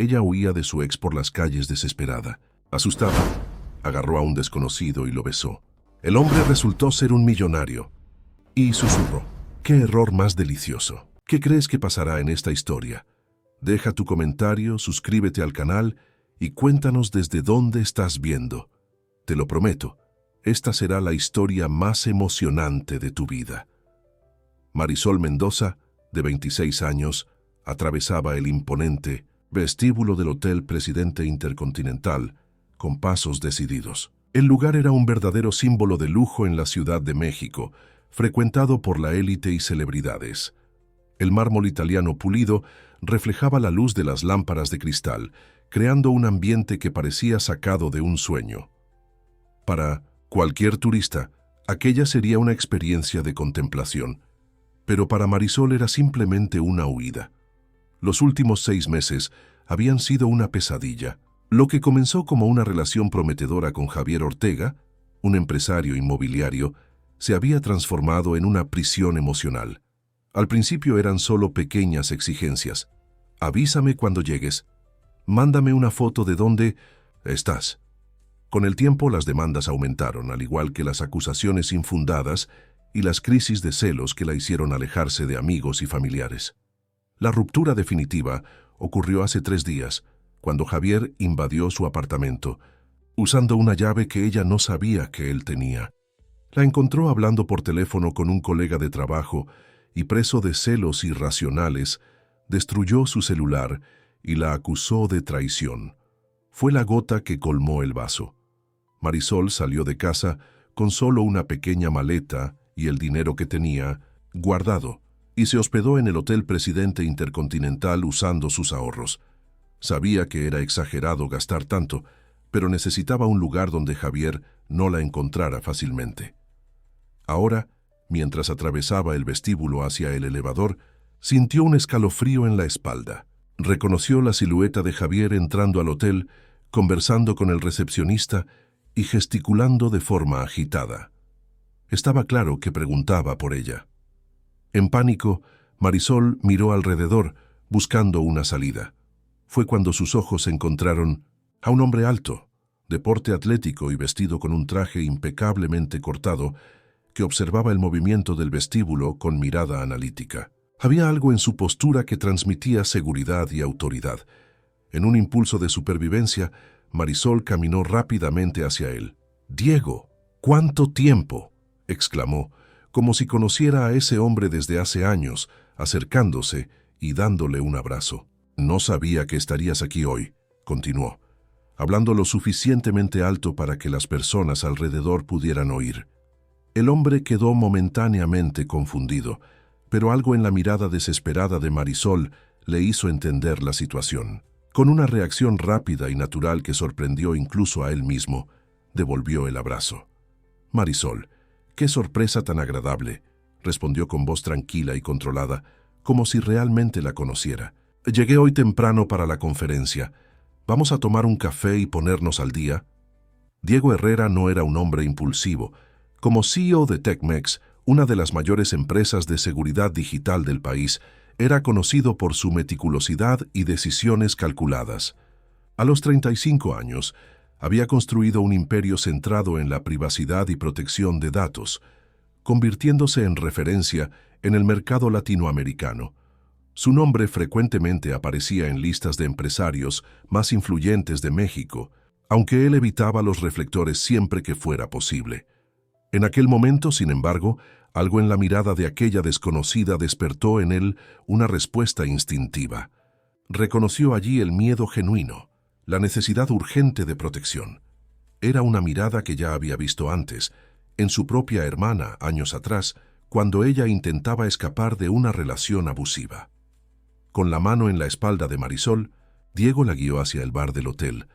Ella huía de su ex por las calles desesperada. Asustada, agarró a un desconocido y lo besó. El hombre resultó ser un millonario. Y susurró: ¡qué error más delicioso! ¿Qué crees que pasará en esta historia? Deja tu comentario, suscríbete al canal y cuéntanos desde dónde estás viendo. Te lo prometo, esta será la historia más emocionante de tu vida. Marisol Mendoza, de 26 años, atravesaba el imponente vestíbulo del Hotel Presidente Intercontinental con pasos decididos. El lugar era un verdadero símbolo de lujo en la Ciudad de México, frecuentado por la élite y celebridades. El mármol italiano pulido reflejaba la luz de las lámparas de cristal, creando un ambiente que parecía sacado de un sueño. Para cualquier turista, aquella sería una experiencia de contemplación, pero para Marisol era simplemente una huida. Los últimos 6 meses habían sido una pesadilla. Lo que comenzó como una relación prometedora con Javier Ortega, un empresario inmobiliario, se había transformado en una prisión emocional. Al principio eran solo pequeñas exigencias. Avísame cuando llegues. Mándame una foto de dónde estás. Con el tiempo las demandas aumentaron, al igual que las acusaciones infundadas y las crisis de celos que la hicieron alejarse de amigos y familiares. La ruptura definitiva ocurrió hace 3 días, cuando Javier invadió su apartamento, usando una llave que ella no sabía que él tenía. La encontró hablando por teléfono con un colega de trabajo y, preso de celos irracionales, destruyó su celular y la acusó de traición. Fue la gota que colmó el vaso. Marisol salió de casa con solo una pequeña maleta y el dinero que tenía guardado, y se hospedó en el Hotel Presidente Intercontinental usando sus ahorros. Sabía que era exagerado gastar tanto, pero necesitaba un lugar donde Javier no la encontrara fácilmente. Ahora, mientras atravesaba el vestíbulo hacia el elevador, sintió un escalofrío en la espalda. Reconoció la silueta de Javier entrando al hotel, conversando con el recepcionista y gesticulando de forma agitada. Estaba claro que preguntaba por ella. En pánico, Marisol miró alrededor, buscando una salida. Fue cuando sus ojos encontraron a un hombre alto, de porte atlético y vestido con un traje impecablemente cortado, que observaba el movimiento del vestíbulo con mirada analítica. Había algo en su postura que transmitía seguridad y autoridad. En un impulso de supervivencia, Marisol caminó rápidamente hacia él. «¡Diego! ¿Cuánto tiempo!», exclamó, como si conociera a ese hombre desde hace años, acercándose y dándole un abrazo. «No sabía que estarías aquí hoy», continuó, hablando lo suficientemente alto para que las personas alrededor pudieran oír. El hombre quedó momentáneamente confundido, pero algo en la mirada desesperada de Marisol le hizo entender la situación. Con una reacción rápida y natural que sorprendió incluso a él mismo, devolvió el abrazo. «Marisol, qué sorpresa tan agradable», respondió con voz tranquila y controlada, como si realmente la conociera. «Llegué hoy temprano para la conferencia. ¿Vamos a tomar un café y ponernos al día?» Diego Herrera no era un hombre impulsivo. Como CEO de Tecmex, una de las mayores empresas de seguridad digital del país, era conocido por su meticulosidad y decisiones calculadas. A los 35 años, había construido un imperio centrado en la privacidad y protección de datos, convirtiéndose en referencia en el mercado latinoamericano. Su nombre frecuentemente aparecía en listas de empresarios más influyentes de México, aunque él evitaba los reflectores siempre que fuera posible. En aquel momento, sin embargo, algo en la mirada de aquella desconocida despertó en él una respuesta instintiva. Reconoció allí el miedo genuino, la necesidad urgente de protección. Era una mirada que ya había visto antes, en su propia hermana, años atrás, cuando ella intentaba escapar de una relación abusiva. Con la mano en la espalda de Marisol, Diego la guió hacia el bar del hotel,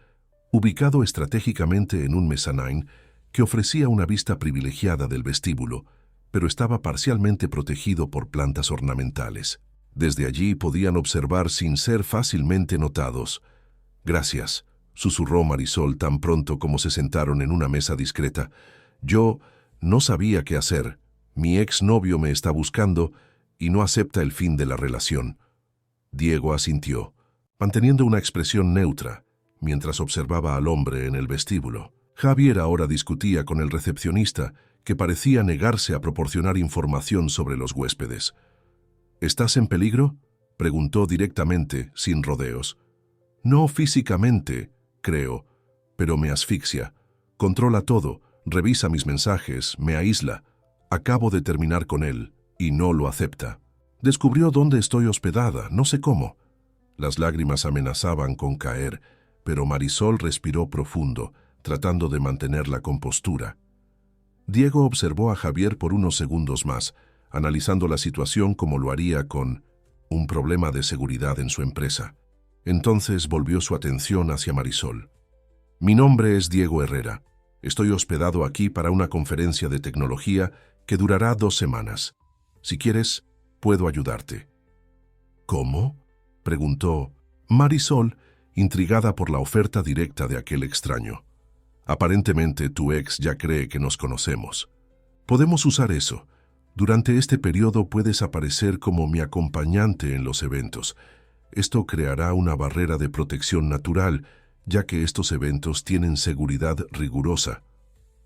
ubicado estratégicamente en un mezzanine que ofrecía una vista privilegiada del vestíbulo, pero estaba parcialmente protegido por plantas ornamentales. Desde allí podían observar sin ser fácilmente notados. «Gracias», susurró Marisol tan pronto como se sentaron en una mesa discreta. «Yo no sabía qué hacer. Mi exnovio me está buscando y no acepta el fin de la relación». Diego asintió. manteniendo una expresión neutra, mientras observaba al hombre en el vestíbulo. Javier ahora discutía con el recepcionista, que parecía negarse a proporcionar información sobre los huéspedes. ¿Estás en peligro?, preguntó directamente, sin rodeos. No físicamente, creo, pero me asfixia. Controla todo, revisa mis mensajes, me aísla. Acabo de terminar con él, y no lo acepta. Descubrió dónde estoy hospedada, no sé cómo. Las lágrimas amenazaban con caer, pero Marisol respiró profundo, tratando de mantener la compostura. Diego observó a Javier por unos segundos más, analizando la situación como lo haría con un problema de seguridad en su empresa. Entonces volvió su atención hacia Marisol. Mi nombre es Diego Herrera. Estoy hospedado aquí para una conferencia de tecnología que durará 2 semanas. Si quieres, puedo ayudarte. ¿Cómo?, preguntó Marisol, intrigada por la oferta directa de aquel extraño. Aparentemente tu ex ya cree que nos conocemos. Podemos usar eso. Durante este periodo puedes aparecer como mi acompañante en los eventos. Esto creará una barrera de protección natural, ya que estos eventos tienen seguridad rigurosa.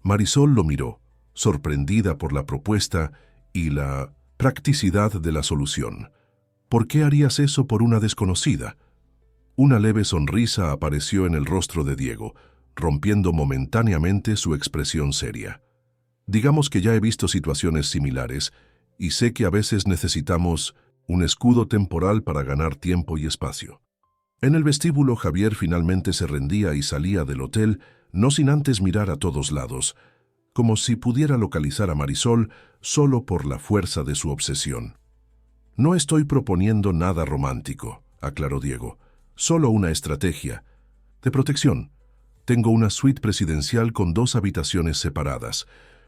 Marisol lo miró, sorprendida por la propuesta y la practicidad de la solución. ¿Por qué harías eso por una desconocida? Una leve sonrisa apareció en el rostro de Diego, rompiendo momentáneamente su expresión seria. Digamos que ya he visto situaciones similares y sé que a veces necesitamos un escudo temporal para ganar tiempo y espacio. En el vestíbulo, Javier finalmente se rendía y salía del hotel, no sin antes mirar a todos lados, como si pudiera localizar a Marisol solo por la fuerza de su obsesión. No estoy proponiendo nada romántico, aclaró Diego, solo una estrategia de protección. Tengo una suite presidencial con 2 habitaciones separadas.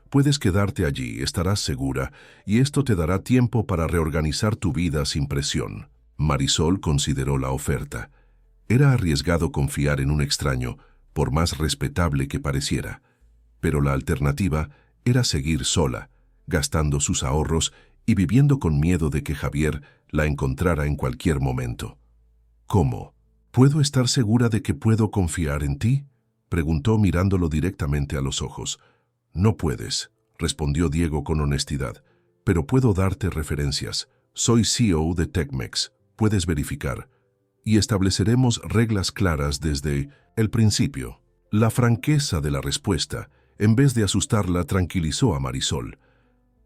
Puedes quedarte allí, estarás segura, y esto te dará tiempo para reorganizar tu vida sin presión. Marisol consideró la oferta. Era arriesgado confiar en un extraño, por más respetable que pareciera, pero la alternativa era seguir sola, gastando sus ahorros y viviendo con miedo de que Javier la encontrara en cualquier momento. ¿Cómo? ¿Puedo estar segura de que puedo confiar en ti?, preguntó mirándolo directamente a los ojos. No puedes, respondió Diego con honestidad, pero puedo darte referencias. Soy CEO de Tecmex, puedes verificar. Y estableceremos reglas claras desde el principio. La franqueza de la respuesta, en vez de asustarla, tranquilizó a Marisol.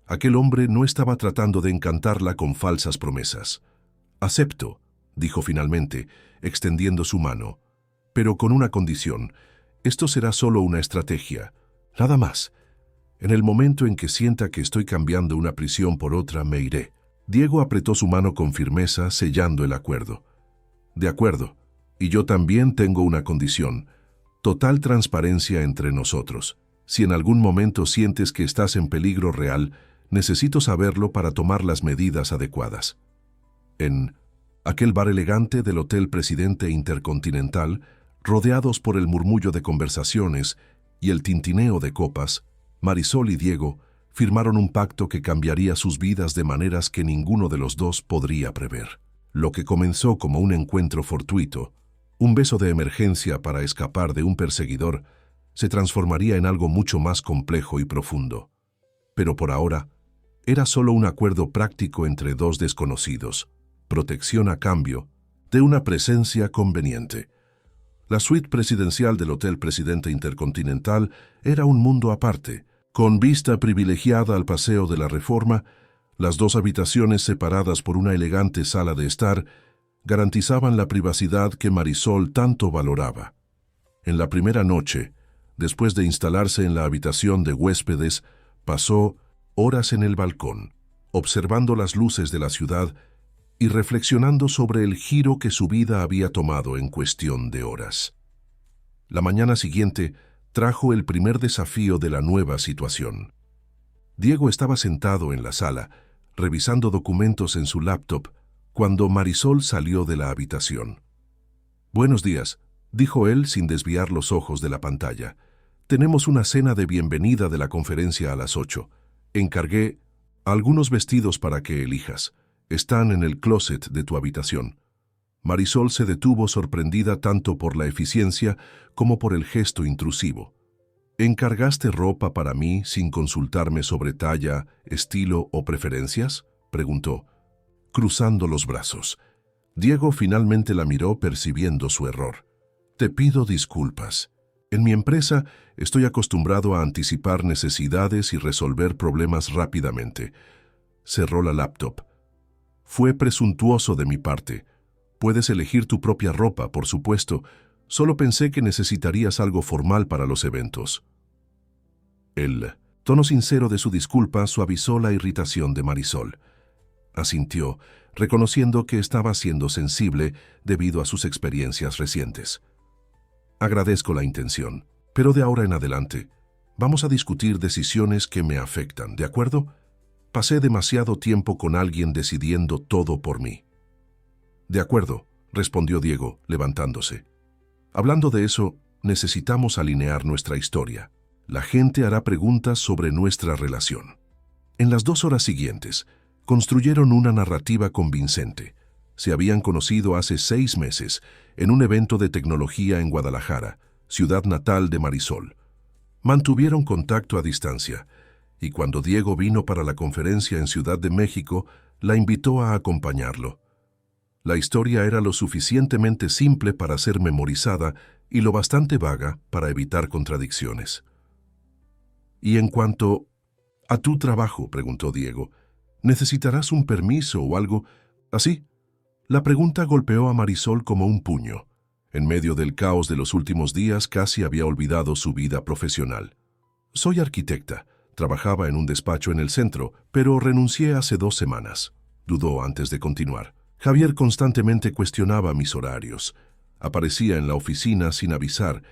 Aquel hombre no estaba tratando de encantarla con falsas promesas. Acepto, dijo finalmente, extendiendo su mano, pero con una condición. Esto será solo una estrategia, nada más. En el momento en que sienta que estoy cambiando una prisión por otra, me iré. Diego apretó su mano con firmeza, sellando el acuerdo. De acuerdo, y yo también tengo una condición. Total transparencia entre nosotros. Si en algún momento sientes que estás en peligro real, necesito saberlo para tomar las medidas adecuadas. En aquel bar elegante del Hotel Presidente Intercontinental, rodeados por el murmullo de conversaciones y el tintineo de copas, Marisol y Diego firmaron un pacto que cambiaría sus vidas de maneras que ninguno de los dos podría prever. Lo que comenzó como un encuentro fortuito, un beso de emergencia para escapar de un perseguidor, se transformaría en algo mucho más complejo y profundo. Pero por ahora, era solo un acuerdo práctico entre 2 desconocidos, protección a cambio de una presencia conveniente. La suite presidencial del Hotel Presidente Intercontinental era un mundo aparte, con vista privilegiada al Paseo de la Reforma. Las 2 habitaciones separadas por una elegante sala de estar garantizaban la privacidad que Marisol tanto valoraba. En la primera noche, después de instalarse en la habitación de huéspedes, pasó horas en el balcón, observando las luces de la ciudad y reflexionando sobre el giro que su vida había tomado en cuestión de horas. La mañana siguiente trajo el primer desafío de la nueva situación. Diego estaba sentado en la sala, revisando documentos en su laptop, cuando Marisol salió de la habitación. «Buenos días», dijo él sin desviar los ojos de la pantalla. «Tenemos una cena de bienvenida de la conferencia a las 8. Encargué algunos vestidos para que elijas. Están en el closet de tu habitación». Marisol se detuvo sorprendida tanto por la eficiencia como por el gesto intrusivo. ¿Encargaste ropa para mí sin consultarme sobre talla, estilo o preferencias?, preguntó, cruzando los brazos. Diego finalmente la miró percibiendo su error. Te pido disculpas. En mi empresa estoy acostumbrado a anticipar necesidades y resolver problemas rápidamente. Cerró la laptop. Fue presuntuoso de mi parte. Puedes elegir tu propia ropa, por supuesto. Solo pensé que necesitarías algo formal para los eventos. El tono sincero de su disculpa suavizó la irritación de Marisol. Asintió, reconociendo que estaba siendo sensible debido a sus experiencias recientes. Agradezco la intención, pero de ahora en adelante, vamos a discutir decisiones que me afectan, ¿de acuerdo? Pasé demasiado tiempo con alguien decidiendo todo por mí. De acuerdo, respondió Diego, levantándose. Hablando de eso, necesitamos alinear nuestra historia. La gente hará preguntas sobre nuestra relación. En las 2 horas siguientes, construyeron una narrativa convincente. Se habían conocido hace 6 meses, en un evento de tecnología en Guadalajara, ciudad natal de Marisol. Mantuvieron contacto a distancia, y cuando Diego vino para la conferencia en Ciudad de México, la invitó a acompañarlo. La historia era lo suficientemente simple para ser memorizada y lo bastante vaga para evitar contradicciones. «Y en cuanto a tu trabajo», preguntó Diego, «¿necesitarás un permiso o algo así?» La pregunta golpeó a Marisol como un puño. En medio del caos de los últimos días casi había olvidado su vida profesional. «Soy arquitecta. Trabajaba en un despacho en el centro, pero renuncié hace 2 semanas», dudó antes de continuar. Javier constantemente cuestionaba mis horarios. Aparecía en la oficina sin avisar.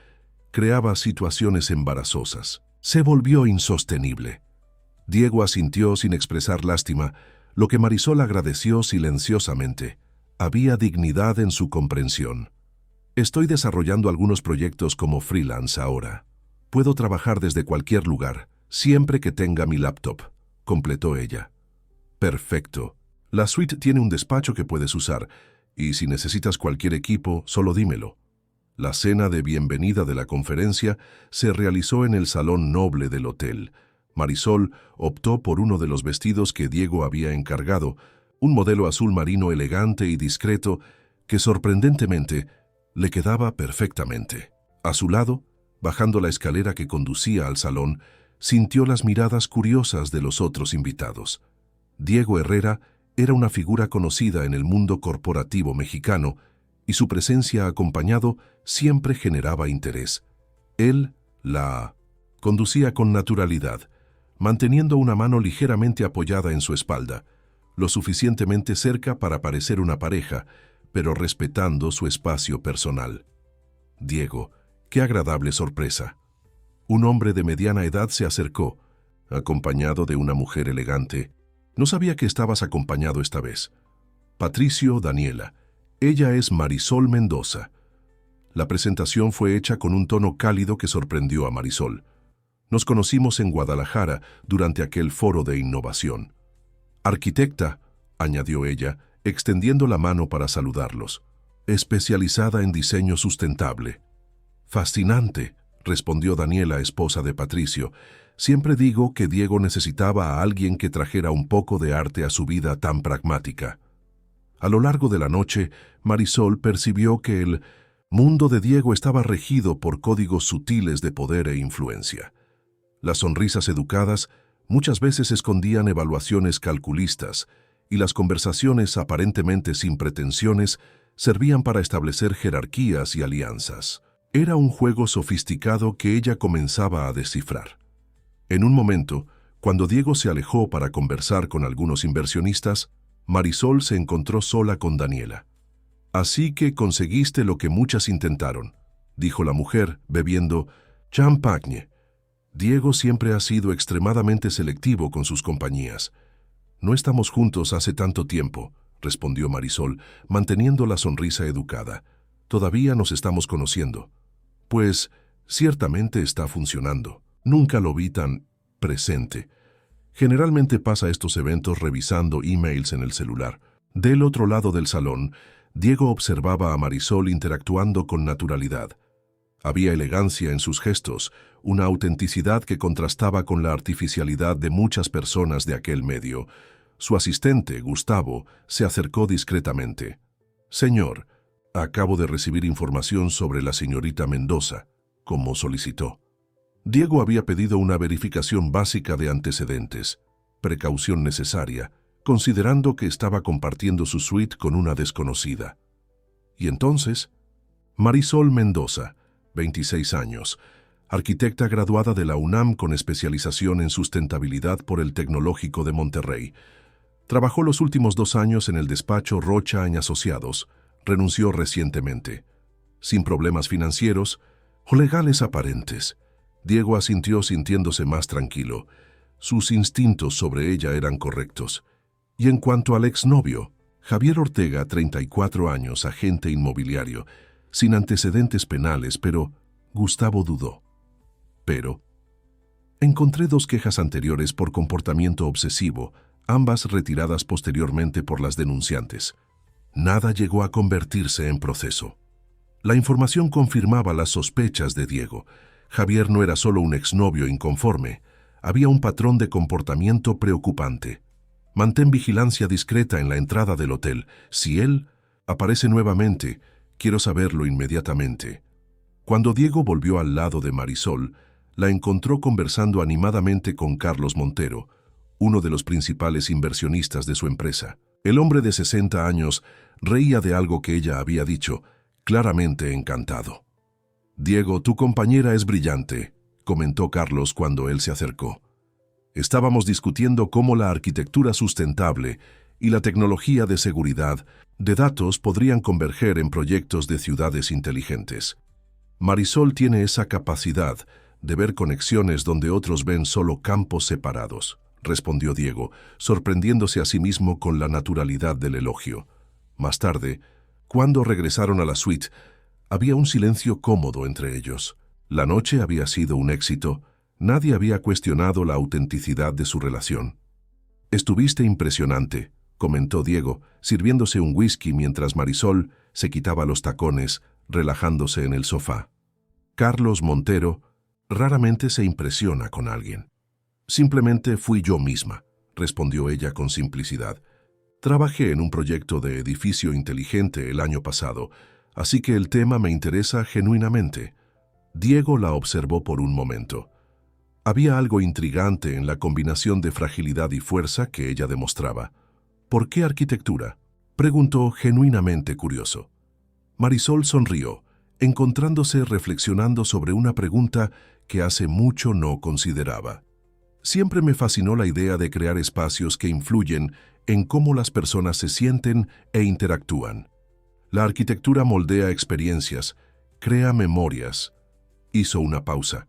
Creaba situaciones embarazosas. Se volvió insostenible. Diego asintió sin expresar lástima, lo que Marisol agradeció silenciosamente. Había dignidad en su comprensión. «Estoy desarrollando algunos proyectos como freelance ahora. Puedo trabajar desde cualquier lugar, siempre que tenga mi laptop», completó ella. «Perfecto. La suite tiene un despacho que puedes usar, y si necesitas cualquier equipo, solo dímelo». La cena de bienvenida de la conferencia se realizó en el salón noble del hotel. Marisol optó por uno de los vestidos que Diego había encargado, un modelo azul marino elegante y discreto que sorprendentemente le quedaba perfectamente. A su lado, bajando la escalera que conducía al salón, sintió las miradas curiosas de los otros invitados. Diego Herrera era una figura conocida en el mundo corporativo mexicano y su presencia acompañado siempre generaba interés. Él la conducía con naturalidad, manteniendo una mano ligeramente apoyada en su espalda, lo suficientemente cerca para parecer una pareja, pero respetando su espacio personal. Diego, qué agradable sorpresa. Un hombre de mediana edad se acercó, acompañado de una mujer elegante. No sabía que estabas acompañado esta vez. Patricio Daniela. Ella es Marisol Mendoza. La presentación fue hecha con un tono cálido que sorprendió a Marisol. Nos conocimos en Guadalajara durante aquel foro de innovación. Arquitecta, añadió ella, extendiendo la mano para saludarlos. Especializada en diseño sustentable. Fascinante, respondió Daniela, esposa de Patricio. Siempre digo que Diego necesitaba a alguien que trajera un poco de arte a su vida tan pragmática. A lo largo de la noche, Marisol percibió que el mundo de Diego estaba regido por códigos sutiles de poder e influencia. Las sonrisas educadas muchas veces escondían evaluaciones calculistas, y las conversaciones aparentemente sin pretensiones servían para establecer jerarquías y alianzas. Era un juego sofisticado que ella comenzaba a descifrar. En un momento, cuando Diego se alejó para conversar con algunos inversionistas, Marisol se encontró sola con Daniela. «Así que conseguiste lo que muchas intentaron», dijo la mujer, bebiendo champagne. «Diego siempre ha sido extremadamente selectivo con sus compañías». «No estamos juntos hace tanto tiempo», respondió Marisol, manteniendo la sonrisa educada. «Todavía nos estamos conociendo». «Pues, ciertamente está funcionando. Nunca lo vi tan presente. Generalmente pasa estos eventos revisando emails en el celular». Del otro lado del salón, Diego observaba a Marisol interactuando con naturalidad. Había elegancia en sus gestos, una autenticidad que contrastaba con la artificialidad de muchas personas de aquel medio. Su asistente, Gustavo, se acercó discretamente. «Señor, acabo de recibir información sobre la señorita Mendoza», como solicitó. Diego había pedido una verificación básica de antecedentes, precaución necesaria, considerando que estaba compartiendo su suite con una desconocida. Y entonces, Marisol Mendoza, 26 años, arquitecta graduada de la UNAM con especialización en sustentabilidad por el Tecnológico de Monterrey. Trabajó los últimos 2 años en el despacho Rocha & Asociados. Renunció recientemente. Sin problemas financieros o legales aparentes. Diego asintió sintiéndose más tranquilo. Sus instintos sobre ella eran correctos. Y en cuanto al exnovio, Javier Ortega, 34 años, agente inmobiliario, sin antecedentes penales, pero Gustavo dudó. Pero encontré 2 quejas anteriores por comportamiento obsesivo, ambas retiradas posteriormente por las denunciantes. Nada llegó a convertirse en proceso. La información confirmaba las sospechas de Diego. Javier no era solo un exnovio inconforme, había un patrón de comportamiento preocupante. Mantén vigilancia discreta en la entrada del hotel. Si él aparece nuevamente, quiero saberlo inmediatamente. Cuando Diego volvió al lado de Marisol, la encontró conversando animadamente con Carlos Montero, uno de los principales inversionistas de su empresa. El hombre de 60 años reía de algo que ella había dicho, claramente encantado. «Diego, tu compañera es brillante», comentó Carlos cuando él se acercó. «Estábamos discutiendo cómo la arquitectura sustentable y la tecnología de seguridad de datos podrían converger en proyectos de ciudades inteligentes. Marisol tiene esa capacidad de ver conexiones donde otros ven solo campos separados», respondió Diego, sorprendiéndose a sí mismo con la naturalidad del elogio. Más tarde, cuando regresaron a la suite, había un silencio cómodo entre ellos. La noche había sido un éxito. Nadie había cuestionado la autenticidad de su relación. «Estuviste impresionante», comentó Diego, sirviéndose un whisky mientras Marisol se quitaba los tacones, relajándose en el sofá. Carlos Montero raramente se impresiona con alguien. «Simplemente fui yo misma», respondió ella con simplicidad. «Trabajé en un proyecto de edificio inteligente el año pasado, así que el tema me interesa genuinamente». Diego la observó por un momento. Había algo intrigante en la combinación de fragilidad y fuerza que ella demostraba. «¿Por qué arquitectura?», preguntó genuinamente curioso. Marisol sonrió, encontrándose reflexionando sobre una pregunta que hace mucho no consideraba. «Siempre me fascinó la idea de crear espacios que influyen en cómo las personas se sienten e interactúan. La arquitectura moldea experiencias, crea memorias». Hizo una pausa.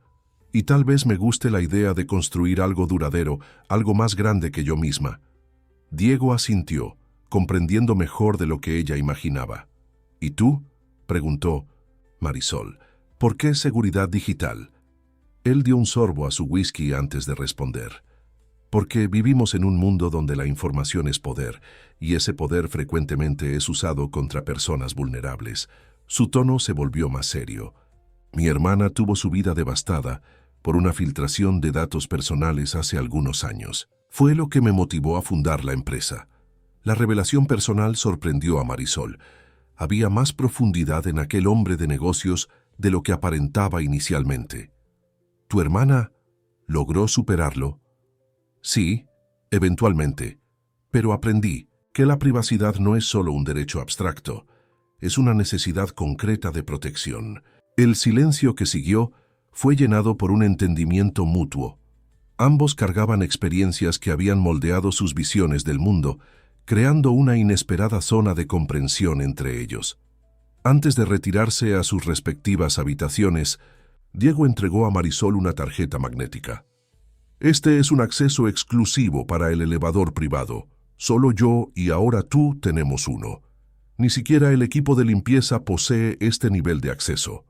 «Y tal vez me guste la idea de construir algo duradero, algo más grande que yo misma». Diego asintió, comprendiendo mejor de lo que ella imaginaba. «¿Y tú?», preguntó Marisol. «¿Por qué seguridad digital?». Él dio un sorbo a su whisky antes de responder. «Porque vivimos en un mundo donde la información es poder, y ese poder frecuentemente es usado contra personas vulnerables». Su tono se volvió más serio. «Mi hermana tuvo su vida devastada por una filtración de datos personales hace algunos años. Fue lo que me motivó a fundar la empresa». La revelación personal sorprendió a Marisol. Había más profundidad en aquel hombre de negocios de lo que aparentaba inicialmente. «¿Tu hermana logró superarlo?». «Sí, eventualmente, pero aprendí que la privacidad no es solo un derecho abstracto, es una necesidad concreta de protección». El silencio que siguió fue llenado por un entendimiento mutuo. Ambos cargaban experiencias que habían moldeado sus visiones del mundo, creando una inesperada zona de comprensión entre ellos. Antes de retirarse a sus respectivas habitaciones, Diego entregó a Marisol una tarjeta magnética. «Este es un acceso exclusivo para el elevador privado. Solo yo y ahora tú tenemos uno. Ni siquiera el equipo de limpieza posee este nivel de acceso».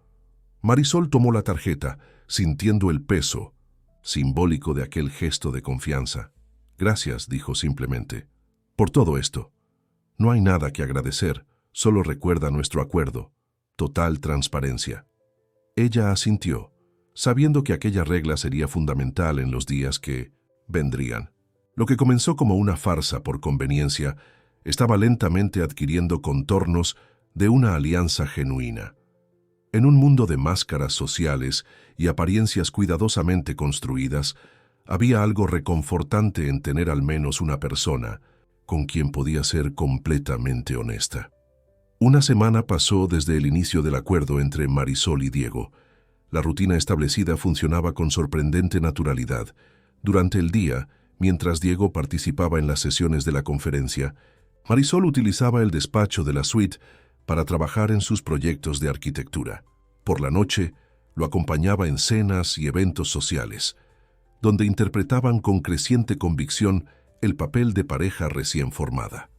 Marisol tomó la tarjeta, sintiendo el peso simbólico de aquel gesto de confianza. «Gracias», dijo simplemente, «por todo esto. No hay nada que agradecer, Solo recuerda nuestro acuerdo. Total transparencia. Ella asintió, sabiendo que aquella regla sería fundamental en los días que vendrían. Lo que comenzó como una farsa por conveniencia estaba lentamente adquiriendo contornos de una alianza genuina. En un mundo de máscaras sociales y apariencias cuidadosamente construidas, había algo reconfortante en tener al menos una persona con quien podía ser completamente honesta. Una semana pasó desde el inicio del acuerdo entre Marisol y Diego. La rutina establecida funcionaba con sorprendente naturalidad. Durante el día, mientras Diego participaba en las sesiones de la conferencia, Marisol utilizaba el despacho de la suite para trabajar en sus proyectos de arquitectura. Por la noche, lo acompañaba en cenas y eventos sociales, donde interpretaban con creciente convicción el papel de pareja recién formada.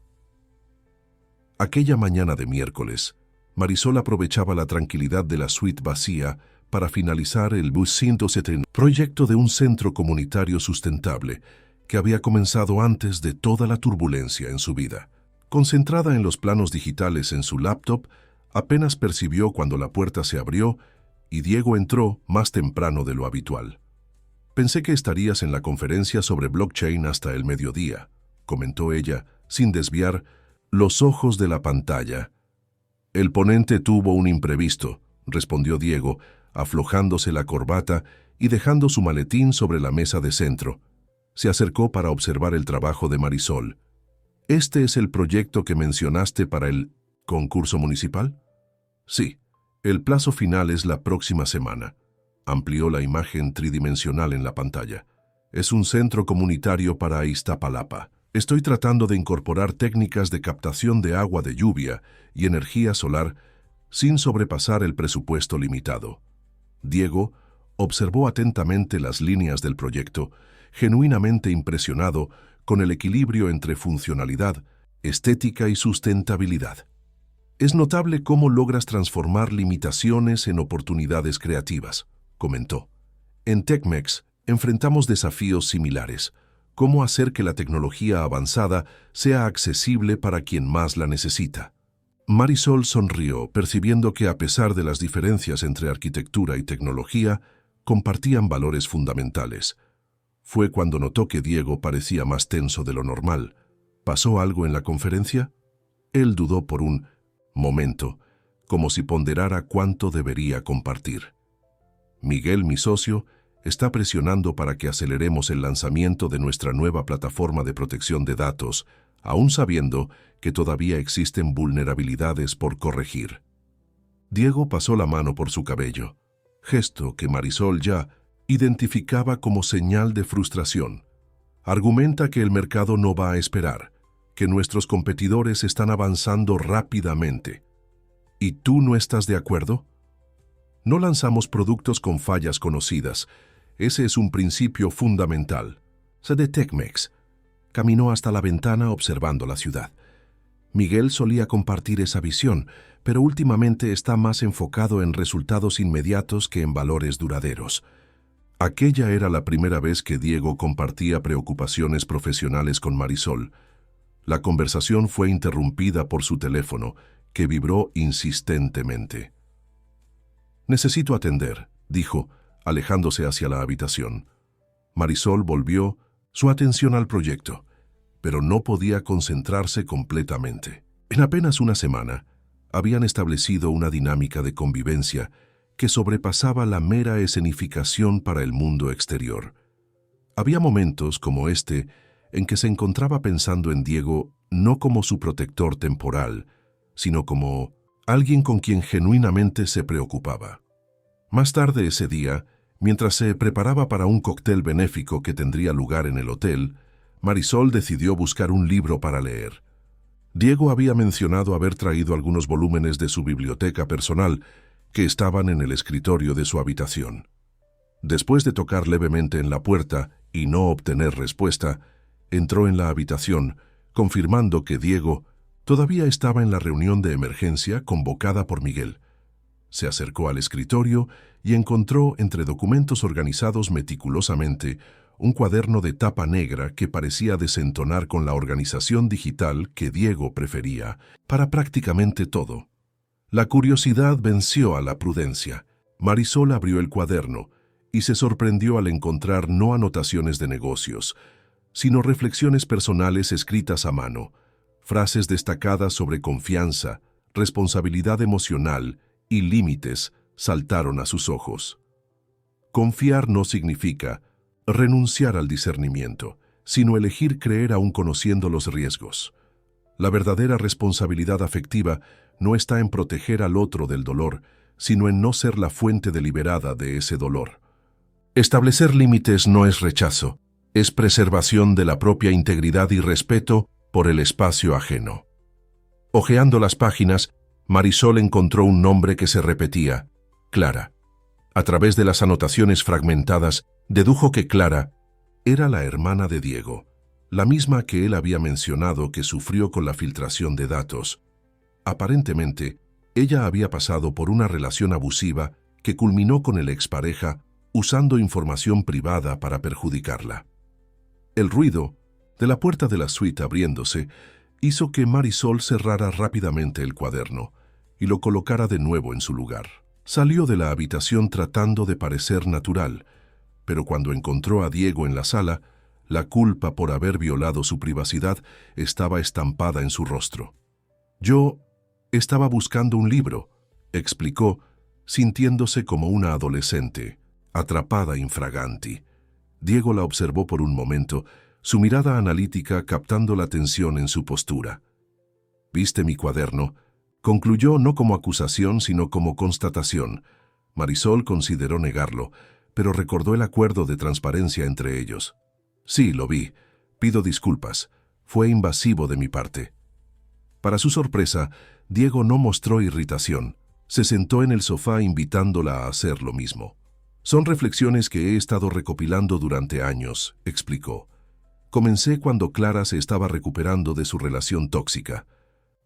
Aquella mañana de miércoles, Marisol aprovechaba la tranquilidad de la suite vacía para finalizar el Bus 170, proyecto de un centro comunitario sustentable que había comenzado antes de toda la turbulencia en su vida. Concentrada en los planos digitales en su laptop, apenas percibió cuando la puerta se abrió y Diego entró más temprano de lo habitual. «Pensé que estarías en la conferencia sobre blockchain hasta el mediodía», comentó ella, sin desviar los ojos de la pantalla. «El ponente tuvo un imprevisto», respondió Diego, aflojándose la corbata y dejando su maletín sobre la mesa de centro. Se acercó para observar el trabajo de Marisol. «¿Este es el proyecto que mencionaste para el concurso municipal?» «Sí, el plazo final es la próxima semana», amplió la imagen tridimensional en la pantalla. «Es un centro comunitario para Iztapalapa. Estoy tratando de incorporar técnicas de captación de agua de lluvia y energía solar sin sobrepasar el presupuesto limitado». Diego observó atentamente las líneas del proyecto, genuinamente impresionado con el equilibrio entre funcionalidad, estética y sustentabilidad. «Es notable cómo logras transformar limitaciones en oportunidades creativas», comentó. «En TechMex enfrentamos desafíos similares. Cómo hacer que la tecnología avanzada sea accesible para quien más la necesita». Marisol sonrió, percibiendo que a pesar de las diferencias entre arquitectura y tecnología, compartían valores fundamentales. Fue cuando notó que Diego parecía más tenso de lo normal. ¿Pasó algo en la conferencia? Él dudó por un momento, como si ponderara cuánto debería compartir. «Miguel, mi socio, está presionando para que aceleremos el lanzamiento de nuestra nueva plataforma de protección de datos, aún sabiendo que todavía existen vulnerabilidades por corregir». Diego pasó la mano por su cabello, gesto que Marisol ya identificaba como señal de frustración. Argumenta que el mercado no va a esperar, que nuestros competidores están avanzando rápidamente. ¿Y tú no estás de acuerdo? No lanzamos productos con fallas conocidas. Ese es un principio fundamental. De TechMex. Caminó hasta la ventana observando la ciudad. Miguel solía compartir esa visión, pero últimamente está más enfocado en resultados inmediatos que en valores duraderos. Aquella era la primera vez que Diego compartía preocupaciones profesionales con Marisol. La conversación fue interrumpida por su teléfono, que vibró insistentemente. «Necesito atender», dijo, alejándose hacia la habitación. Marisol volvió su atención al proyecto, pero no podía concentrarse completamente. En apenas una semana, habían establecido una dinámica de convivencia que sobrepasaba la mera escenificación para el mundo exterior. Había momentos como este en que se encontraba pensando en Diego no como su protector temporal, sino como alguien con quien genuinamente se preocupaba. Más tarde ese día, mientras se preparaba para un cóctel benéfico que tendría lugar en el hotel, Marisol decidió buscar un libro para leer. Diego había mencionado haber traído algunos volúmenes de su biblioteca personal que estaban en el escritorio de su habitación. Después de tocar levemente en la puerta y no obtener respuesta, entró en la habitación, confirmando que Diego todavía estaba en la reunión de emergencia convocada por Miguel. Se acercó al escritorio y encontró entre documentos organizados meticulosamente un cuaderno de tapa negra que parecía desentonar con la organización digital que Diego prefería para prácticamente todo. La curiosidad venció a la prudencia. Marisol abrió el cuaderno y se sorprendió al encontrar no anotaciones de negocios, sino reflexiones personales escritas a mano, frases destacadas sobre confianza, responsabilidad emocional y límites saltaron a sus ojos. Confiar no significa renunciar al discernimiento, sino elegir creer aún conociendo los riesgos. La verdadera responsabilidad afectiva no está en proteger al otro del dolor, sino en no ser la fuente deliberada de ese dolor. Establecer límites no es rechazo, es preservación de la propia integridad y respeto por el espacio ajeno. Hojeando las páginas, Marisol encontró un nombre que se repetía: Clara. A través de las anotaciones fragmentadas, dedujo que Clara era la hermana de Diego, la misma que él había mencionado que sufrió con la filtración de datos. Aparentemente, ella había pasado por una relación abusiva que culminó con el expareja usando información privada para perjudicarla. El ruido de la puerta de la suite abriéndose hizo que Marisol cerrara rápidamente el cuaderno y lo colocara de nuevo en su lugar. Salió de la habitación tratando de parecer natural, pero cuando encontró a Diego en la sala, la culpa por haber violado su privacidad estaba estampada en su rostro. «Yo estaba buscando un libro», explicó, sintiéndose como una adolescente, atrapada infraganti. Diego la observó por un momento, su mirada analítica captando la tensión en su postura. «¿Viste mi cuaderno?», concluyó no como acusación, sino como constatación. Marisol consideró negarlo, pero recordó el acuerdo de transparencia entre ellos. «Sí, lo vi. Pido disculpas. Fue invasivo de mi parte». Para su sorpresa, Diego no mostró irritación. Se sentó en el sofá invitándola a hacer lo mismo. «Son reflexiones que he estado recopilando durante años», explicó. «Comencé cuando Clara se estaba recuperando de su relación tóxica.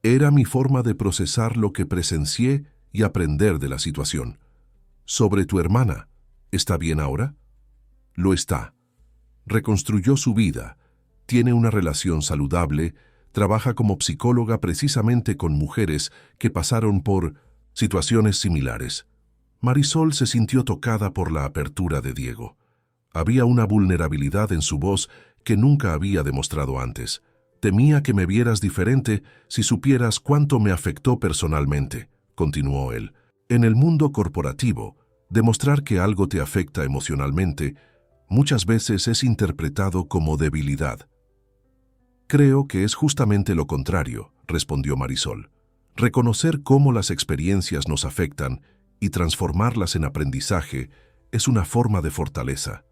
Era mi forma de procesar lo que presencié y aprender de la situación. Sobre tu hermana, ¿está bien ahora?». «Lo está. Reconstruyó su vida, tiene una relación saludable, trabaja como psicóloga precisamente con mujeres que pasaron por situaciones similares». Marisol se sintió tocada por la apertura de Diego. Había una vulnerabilidad en su voz que nunca había demostrado antes. «Temía que me vieras diferente si supieras cuánto me afectó personalmente», continuó él. «En el mundo corporativo, demostrar que algo te afecta emocionalmente muchas veces es interpretado como debilidad». «Creo que es justamente lo contrario», respondió Marisol. «Reconocer cómo las experiencias nos afectan y transformarlas en aprendizaje es una forma de fortaleza».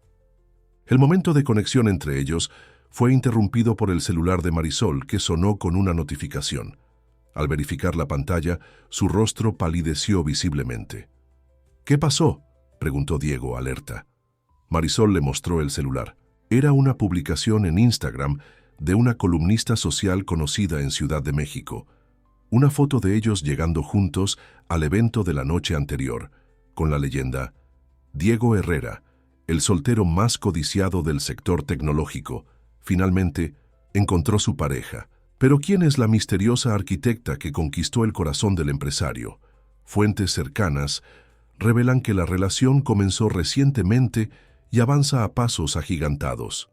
El momento de conexión entre ellos fue interrumpido por el celular de Marisol, que sonó con una notificación. Al verificar la pantalla, su rostro palideció visiblemente. «¿Qué pasó?», preguntó Diego, alerta. Marisol le mostró el celular. Era una publicación en Instagram de una columnista social conocida en Ciudad de México. Una foto de ellos llegando juntos al evento de la noche anterior, con la leyenda: «Diego Herrera, el soltero más codiciado del sector tecnológico, finalmente encontró su pareja». Pero ¿quién es la misteriosa arquitecta que conquistó el corazón del empresario? Fuentes cercanas revelan que la relación comenzó recientemente y avanza a pasos agigantados.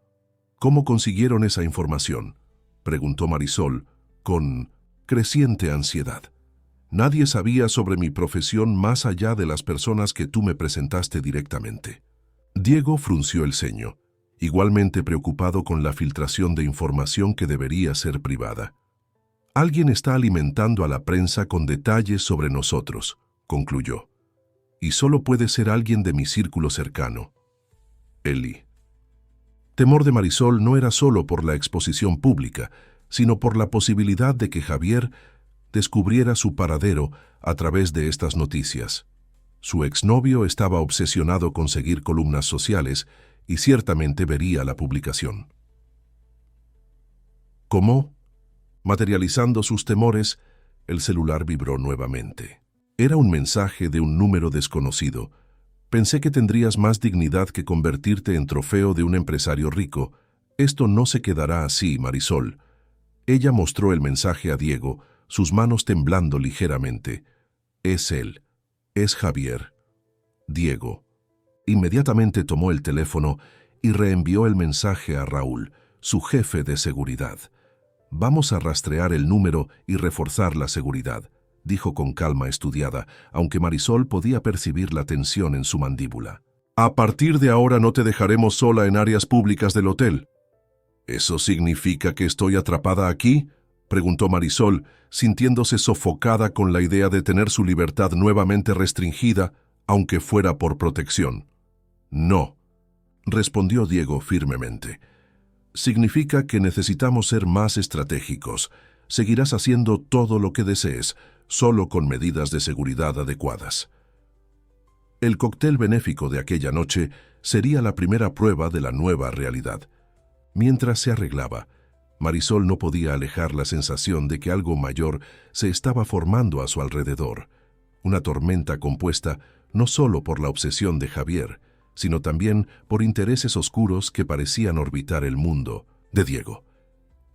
«¿Cómo consiguieron esa información?», preguntó Marisol, con creciente ansiedad. «Nadie sabía sobre mi profesión más allá de las personas que tú me presentaste directamente». Diego frunció el ceño, igualmente preocupado con la filtración de información que debería ser privada. «Alguien está alimentando a la prensa con detalles sobre nosotros», concluyó. «Y solo puede ser alguien de mi círculo cercano». Eli. Temor de Marisol no era solo por la exposición pública, sino por la posibilidad de que Javier descubriera su paradero a través de estas noticias. Su exnovio estaba obsesionado con seguir columnas sociales y ciertamente vería la publicación. ¿Cómo? Materializando sus temores, el celular vibró nuevamente. Era un mensaje de un número desconocido, Pensé que tendrías más dignidad que convertirte en trofeo de un empresario rico. Esto no se quedará así, Marisol. Ella mostró el mensaje a Diego, sus manos temblando ligeramente. Es él. Es Javier. Diego. Inmediatamente tomó el teléfono y reenvió el mensaje a Raúl, su jefe de seguridad. Vamos a rastrear el número y reforzar la seguridad, dijo con calma estudiada, aunque Marisol podía percibir la tensión en su mandíbula. A partir de ahora no te dejaremos sola en áreas públicas del hotel. ¿Eso significa que estoy atrapada aquí?, preguntó Marisol, sintiéndose sofocada con la idea de tener su libertad nuevamente restringida, aunque fuera por protección. No, respondió Diego firmemente. Significa que necesitamos ser más estratégicos. Seguirás haciendo todo lo que desees, solo con medidas de seguridad adecuadas. El cóctel benéfico de aquella noche sería la primera prueba de la nueva realidad. Mientras se arreglaba, Marisol no podía alejar la sensación de que algo mayor se estaba formando a su alrededor, una tormenta compuesta no solo por la obsesión de Javier, sino también por intereses oscuros que parecían orbitar el mundo de Diego.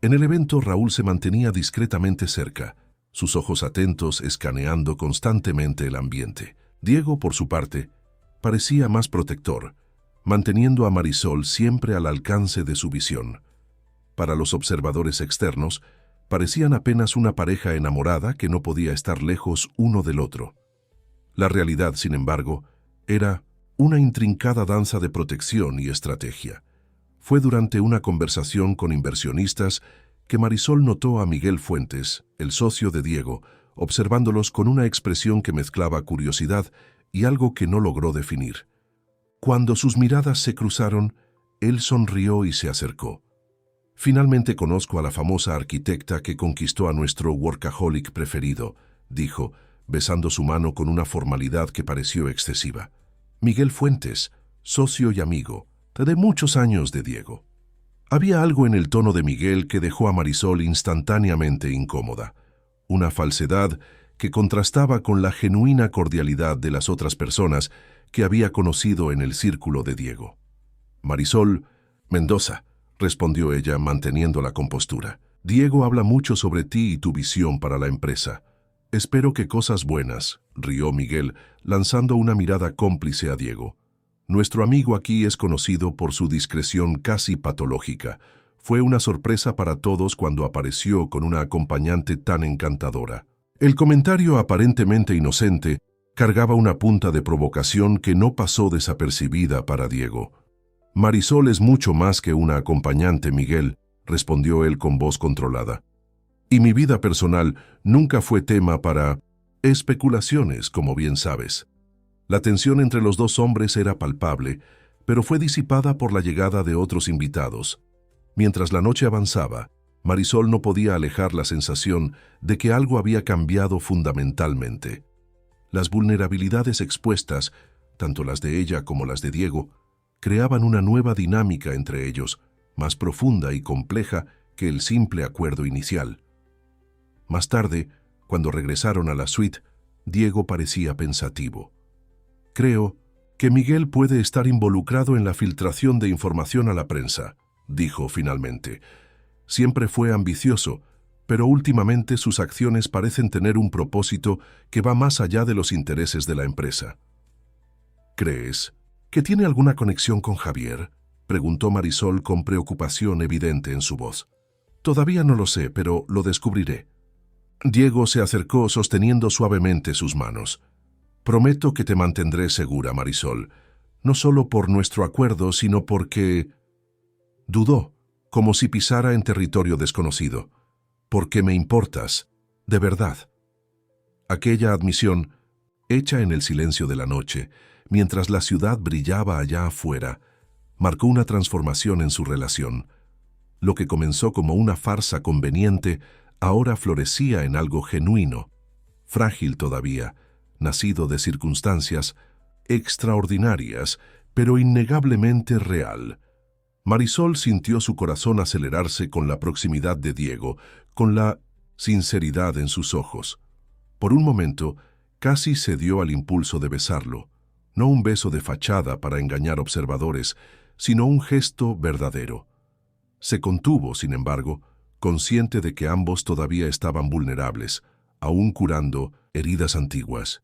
En el evento, Raúl se mantenía discretamente cerca, sus ojos atentos escaneando constantemente el ambiente. Diego, por su parte, parecía más protector, manteniendo a Marisol siempre al alcance de su visión. Para los observadores externos, parecían apenas una pareja enamorada que no podía estar lejos uno del otro. La realidad, sin embargo, era una intrincada danza de protección y estrategia. Fue durante una conversación con inversionistas que Marisol notó a Miguel Fuentes, el socio de Diego, observándolos con una expresión que mezclaba curiosidad y algo que no logró definir. Cuando sus miradas se cruzaron, él sonrió y se acercó. «Finalmente conozco a la famosa arquitecta que conquistó a nuestro workaholic preferido», dijo, besando su mano con una formalidad que pareció excesiva. Miguel Fuentes, socio y amigo, de muchos años de Diego. Había algo en el tono de Miguel que dejó a Marisol instantáneamente incómoda, una falsedad que contrastaba con la genuina cordialidad de las otras personas que había conocido en el círculo de Diego. «Marisol Mendoza», respondió ella manteniendo la compostura. «Diego habla mucho sobre ti y tu visión para la empresa. Espero que cosas buenas», rió Miguel, lanzando una mirada cómplice a Diego. «Nuestro amigo aquí es conocido por su discreción casi patológica. Fue una sorpresa para todos cuando apareció con una acompañante tan encantadora». El comentario aparentemente inocente cargaba una punta de provocación que no pasó desapercibida para Diego. «Marisol es mucho más que una acompañante, Miguel», respondió él con voz controlada. «Y mi vida personal nunca fue tema para especulaciones, como bien sabes». La tensión entre los dos hombres era palpable, pero fue disipada por la llegada de otros invitados. Mientras la noche avanzaba, Marisol no podía alejar la sensación de que algo había cambiado fundamentalmente. Las vulnerabilidades expuestas, tanto las de ella como las de Diego, creaban una nueva dinámica entre ellos, más profunda y compleja que el simple acuerdo inicial. Más tarde, cuando regresaron a la suite, Diego parecía pensativo. «Creo que Miguel puede estar involucrado en la filtración de información a la prensa», dijo finalmente. «Siempre fue ambicioso, pero últimamente sus acciones parecen tener un propósito que va más allá de los intereses de la empresa». «¿Crees que tiene alguna conexión con Javier?», preguntó Marisol con preocupación evidente en su voz. «Todavía no lo sé, pero lo descubriré». Diego se acercó sosteniendo suavemente sus manos. «Prometo que te mantendré segura, Marisol, no solo por nuestro acuerdo, sino porque...» Dudó, como si pisara en territorio desconocido. «Porque me importas, de verdad». Aquella admisión, hecha en el silencio de la noche, mientras la ciudad brillaba allá afuera, marcó una transformación en su relación. Lo que comenzó como una farsa conveniente, ahora florecía en algo genuino, frágil todavía, nacido de circunstancias extraordinarias, pero innegablemente real. Marisol sintió su corazón acelerarse con la proximidad de Diego, con la sinceridad en sus ojos. Por un momento, casi cedió al impulso de besarlo. no un beso de fachada para engañar observadores, sino un gesto verdadero. Se contuvo, sin embargo, consciente de que ambos todavía estaban vulnerables, aún curando heridas antiguas.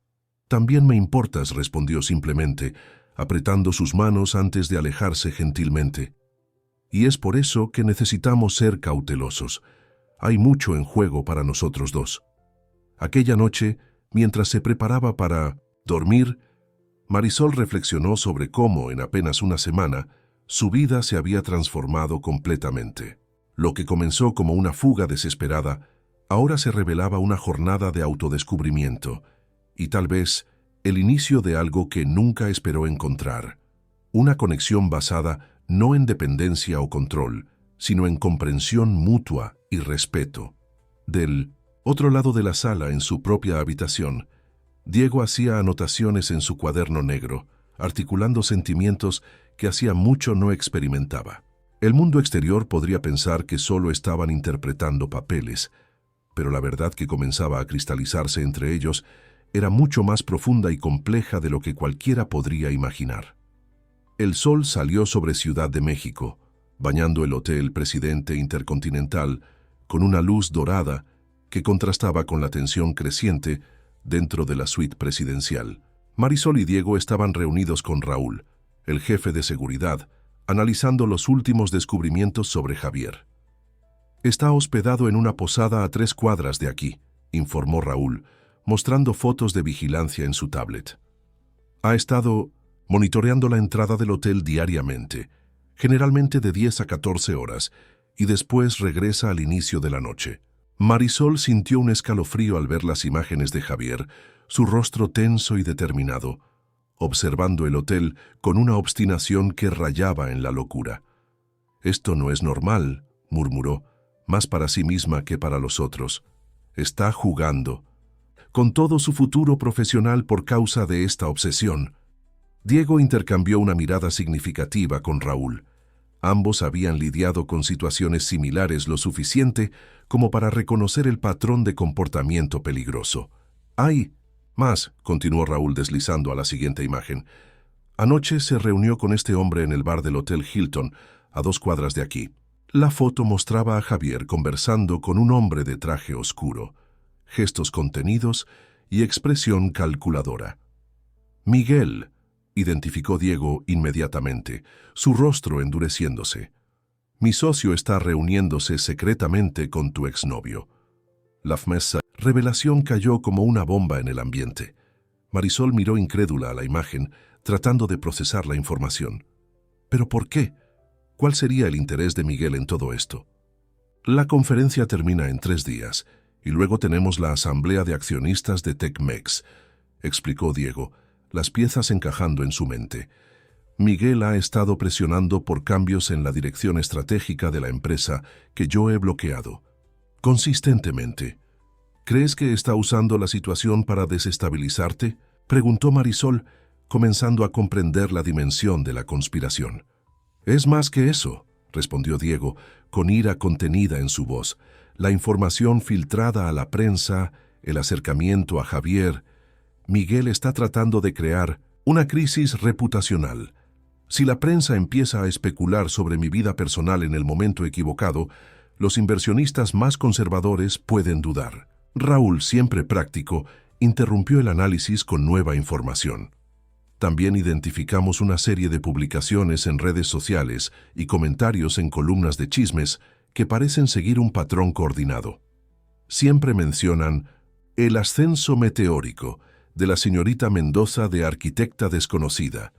«También me importas», respondió simplemente, apretando sus manos antes de alejarse gentilmente. «Y es por eso que necesitamos ser cautelosos. Hay mucho en juego para nosotros dos». Aquella noche, mientras se preparaba para dormir, Marisol reflexionó sobre cómo, en apenas una semana, su vida se había transformado completamente. Lo que comenzó como una fuga desesperada, ahora se revelaba una jornada de autodescubrimiento, y tal vez el inicio de algo que nunca esperó encontrar. Una conexión basada no en dependencia o control, sino en comprensión mutua y respeto. Del otro lado de la sala, en su propia habitación, Diego hacía anotaciones en su cuaderno negro, articulando sentimientos que hacía mucho no experimentaba. El mundo exterior podría pensar que solo estaban interpretando papeles, pero la verdad que comenzaba a cristalizarse entre ellos era mucho más profunda y compleja de lo que cualquiera podría imaginar. El sol salió sobre Ciudad de México, bañando el Hotel Presidente Intercontinental con una luz dorada que contrastaba con la tensión creciente dentro de la suite presidencial. Marisol y Diego estaban reunidos con Raúl, el jefe de seguridad, analizando los últimos descubrimientos sobre Javier. «Está hospedado en una posada a 3 cuadras de aquí», informó Raúl, mostrando fotos de vigilancia en su tablet. «Ha estado monitoreando la entrada del hotel diariamente, generalmente de 10 a 14 horas, y después regresa al inicio de la noche». Marisol sintió un escalofrío al ver las imágenes de Javier, su rostro tenso y determinado, observando el hotel con una obstinación que rayaba en la locura. «Esto no es normal», murmuró, más para sí misma que para los otros. «Está jugando con todo su futuro profesional por causa de esta obsesión». Diego intercambió una mirada significativa con Raúl. Ambos habían lidiado con situaciones similares lo suficiente como para reconocer el patrón de comportamiento peligroso. «Hay más», continuó Raúl deslizando a la siguiente imagen. «Anoche se reunió con este hombre en el bar del Hotel Hilton, a 2 cuadras de aquí». La foto mostraba a Javier conversando con un hombre de traje oscuro, gestos contenidos y expresión calculadora. «Miguel», identificó Diego inmediatamente, su rostro endureciéndose. «Mi socio está reuniéndose secretamente con tu exnovio». La famosa revelación cayó como una bomba en el ambiente. Marisol miró incrédula a la imagen, tratando de procesar la información. ¿Pero por qué? ¿Cuál sería el interés de Miguel en todo esto? «La conferencia termina en 3 días, y luego tenemos la asamblea de accionistas de Tecmex», explicó Diego, las piezas encajando en su mente. «Miguel ha estado presionando por cambios en la dirección estratégica de la empresa que yo he bloqueado. Consistentemente. ¿Crees que está usando la situación para desestabilizarte?», preguntó Marisol, comenzando a comprender la dimensión de la conspiración. «Es más que eso», respondió Diego, con ira contenida en su voz. «La información filtrada a la prensa, el acercamiento a Javier. Miguel está tratando de crear una crisis reputacional. Si la prensa empieza a especular sobre mi vida personal en el momento equivocado, los inversionistas más conservadores pueden dudar». Raúl, siempre práctico, interrumpió el análisis con nueva información. «También identificamos una serie de publicaciones en redes sociales y comentarios en columnas de chismes que parecen seguir un patrón coordinado. Siempre mencionan el ascenso meteórico de la señorita Mendoza de arquitecta desconocida,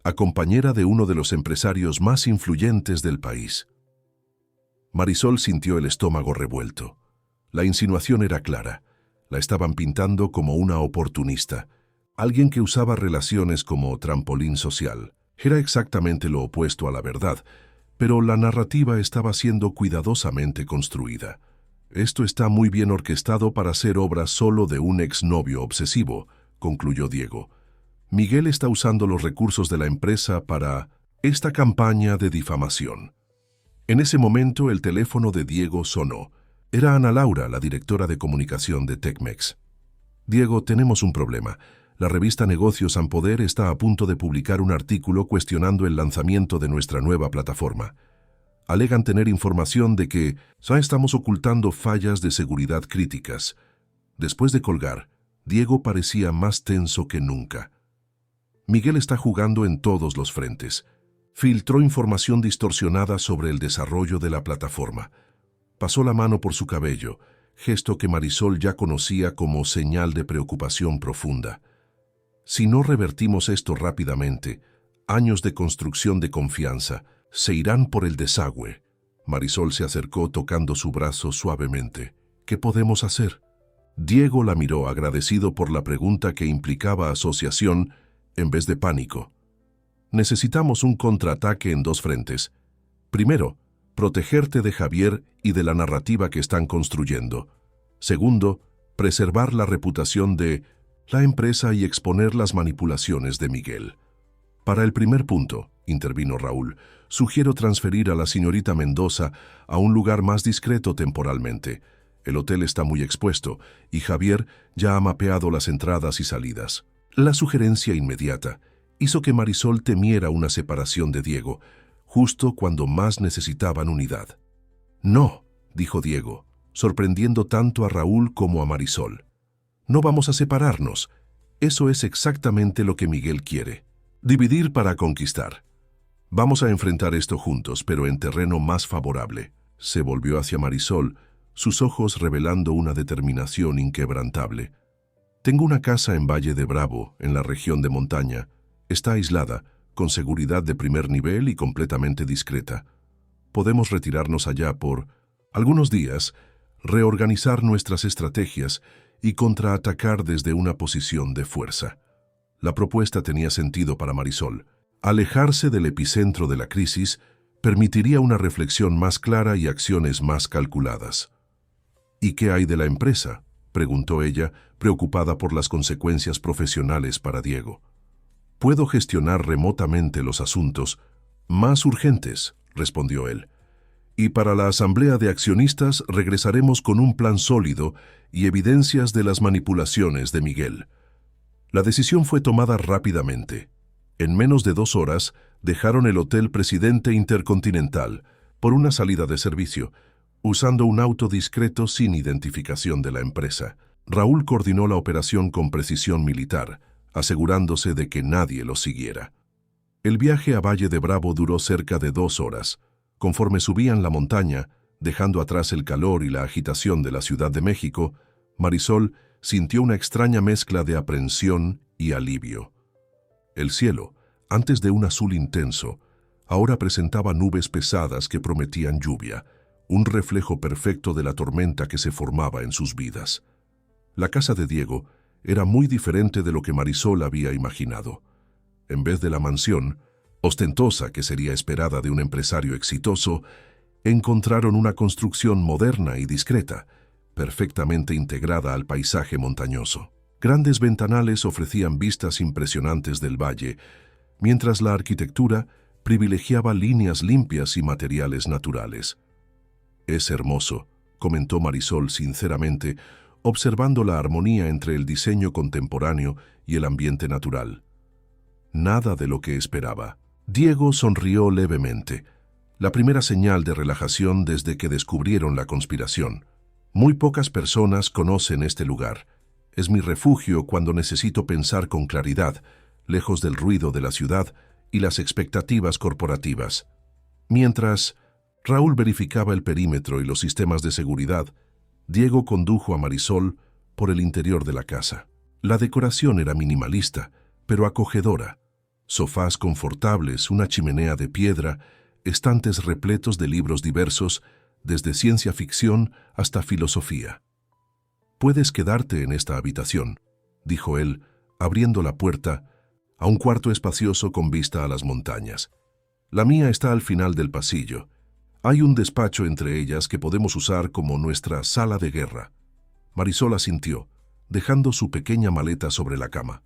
a compañera de uno de los empresarios más influyentes del país». Marisol sintió el estómago revuelto. La insinuación era clara. La estaban pintando como una oportunista, alguien que usaba relaciones como trampolín social. Era exactamente lo opuesto a la verdad, pero la narrativa estaba siendo cuidadosamente construida. «Esto está muy bien orquestado para ser obra solo de un exnovio obsesivo», concluyó Diego. «Miguel está usando los recursos de la empresa para esta campaña de difamación». En ese momento el teléfono de Diego sonó. Era Ana Laura, la directora de comunicación de Tecmex. «Diego, tenemos un problema. La revista Negocios Ampoder está a punto de publicar un artículo cuestionando el lanzamiento de nuestra nueva plataforma. Alegan tener información de que ya estamos ocultando fallas de seguridad críticas. Después de colgar, Diego parecía más tenso que nunca. Miguel está jugando en todos los frentes. Filtró información distorsionada sobre el desarrollo de la plataforma. Pasó la mano por su cabello, gesto que Marisol ya conocía como señal de preocupación profunda. Si no revertimos esto rápidamente, años de construcción de confianza se irán por el desagüe. Marisol se acercó tocando su brazo suavemente. ¿Qué podemos hacer? Diego la miró agradecido por la pregunta que implicaba asociación en vez de pánico. Necesitamos un contraataque en dos frentes. Primero, protegerte de Javier y de la narrativa que están construyendo. Segundo, preservar la reputación de la empresa y exponer las manipulaciones de Miguel. Para el primer punto, intervino Raúl, sugiero transferir a la señorita Mendoza a un lugar más discreto temporalmente. El hotel está muy expuesto y Javier ya ha mapeado las entradas y salidas. La sugerencia inmediata hizo que Marisol temiera una separación de Diego, justo cuando más necesitaban unidad. No, dijo Diego, sorprendiendo tanto a Raúl como a Marisol. No vamos a separarnos. Eso es exactamente lo que Miguel quiere. Dividir para conquistar. Vamos a enfrentar esto juntos, pero en terreno más favorable. Se volvió hacia Marisol, sus ojos revelando una determinación inquebrantable. Tengo una casa en Valle de Bravo, en la región de montaña. Está aislada, con seguridad de primer nivel y completamente discreta. Podemos retirarnos allá por algunos días, reorganizar nuestras estrategias y contraatacar desde una posición de fuerza. La propuesta tenía sentido para Marisol. Alejarse del epicentro de la crisis permitiría una reflexión más clara y acciones más calculadas. ¿Y qué hay de la empresa?, preguntó ella, preocupada por las consecuencias profesionales para Diego. Puedo gestionar remotamente los asuntos más urgentes, respondió él. Y para la asamblea de accionistas regresaremos con un plan sólido y evidencias de las manipulaciones de Miguel. La decisión fue tomada rápidamente. En menos de 2 horas dejaron el Hotel Presidente Intercontinental por una salida de servicio, usando un auto discreto sin identificación de la empresa. Raúl coordinó la operación con precisión militar, asegurándose de que nadie lo siguiera. El viaje a Valle de Bravo duró cerca de 2 horas. Conforme subían la montaña, dejando atrás el calor y la agitación de la Ciudad de México, Marisol sintió una extraña mezcla de aprensión y alivio. El cielo, antes de un azul intenso, ahora presentaba nubes pesadas que prometían lluvia, un reflejo perfecto de la tormenta que se formaba en sus vidas. La casa de Diego era muy diferente de lo que Marisol había imaginado. En vez de la mansión, ostentosa que sería esperada de un empresario exitoso, encontraron una construcción moderna y discreta, perfectamente integrada al paisaje montañoso. Grandes ventanales ofrecían vistas impresionantes del valle, mientras la arquitectura privilegiaba líneas limpias y materiales naturales. «Es hermoso», comentó Marisol sinceramente, observando la armonía entre el diseño contemporáneo y el ambiente natural. Nada de lo que esperaba. Diego sonrió levemente, la primera señal de relajación desde que descubrieron la conspiración. Muy pocas personas conocen este lugar. Es mi refugio cuando necesito pensar con claridad, lejos del ruido de la ciudad y las expectativas corporativas. Mientras Raúl verificaba el perímetro y los sistemas de seguridad, Diego condujo a Marisol por el interior de la casa. La decoración era minimalista, pero acogedora. Sofás confortables, una chimenea de piedra, estantes repletos de libros diversos, desde ciencia ficción hasta filosofía. «Puedes quedarte en esta habitación», dijo él, abriendo la puerta a un cuarto espacioso con vista a las montañas. «La mía está al final del pasillo. Hay un despacho entre ellas que podemos usar como nuestra sala de guerra». Marisol asintió, dejando su pequeña maleta sobre la cama.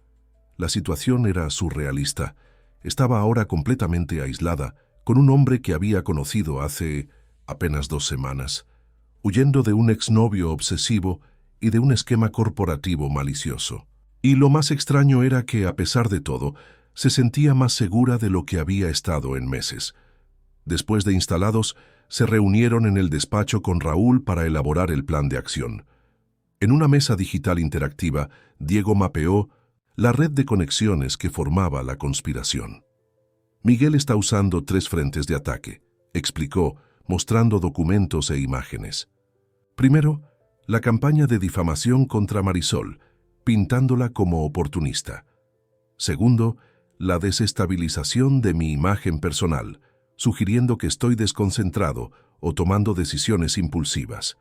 La situación era surrealista. Estaba ahora completamente aislada, con un hombre que había conocido hace apenas 2 semanas, huyendo de un exnovio obsesivo y de un esquema corporativo malicioso. Y lo más extraño era que, a pesar de todo, se sentía más segura de lo que había estado en meses. Después de instalados, se reunieron en el despacho con Raúl para elaborar el plan de acción. En una mesa digital interactiva, Diego mapeó la red de conexiones que formaba la conspiración. Miguel está usando 3 frentes de ataque, explicó, mostrando documentos e imágenes. Primero, la campaña de difamación contra Marisol, pintándola como oportunista. Segundo, la desestabilización de mi imagen personal, sugiriendo que estoy desconcentrado o tomando decisiones impulsivas.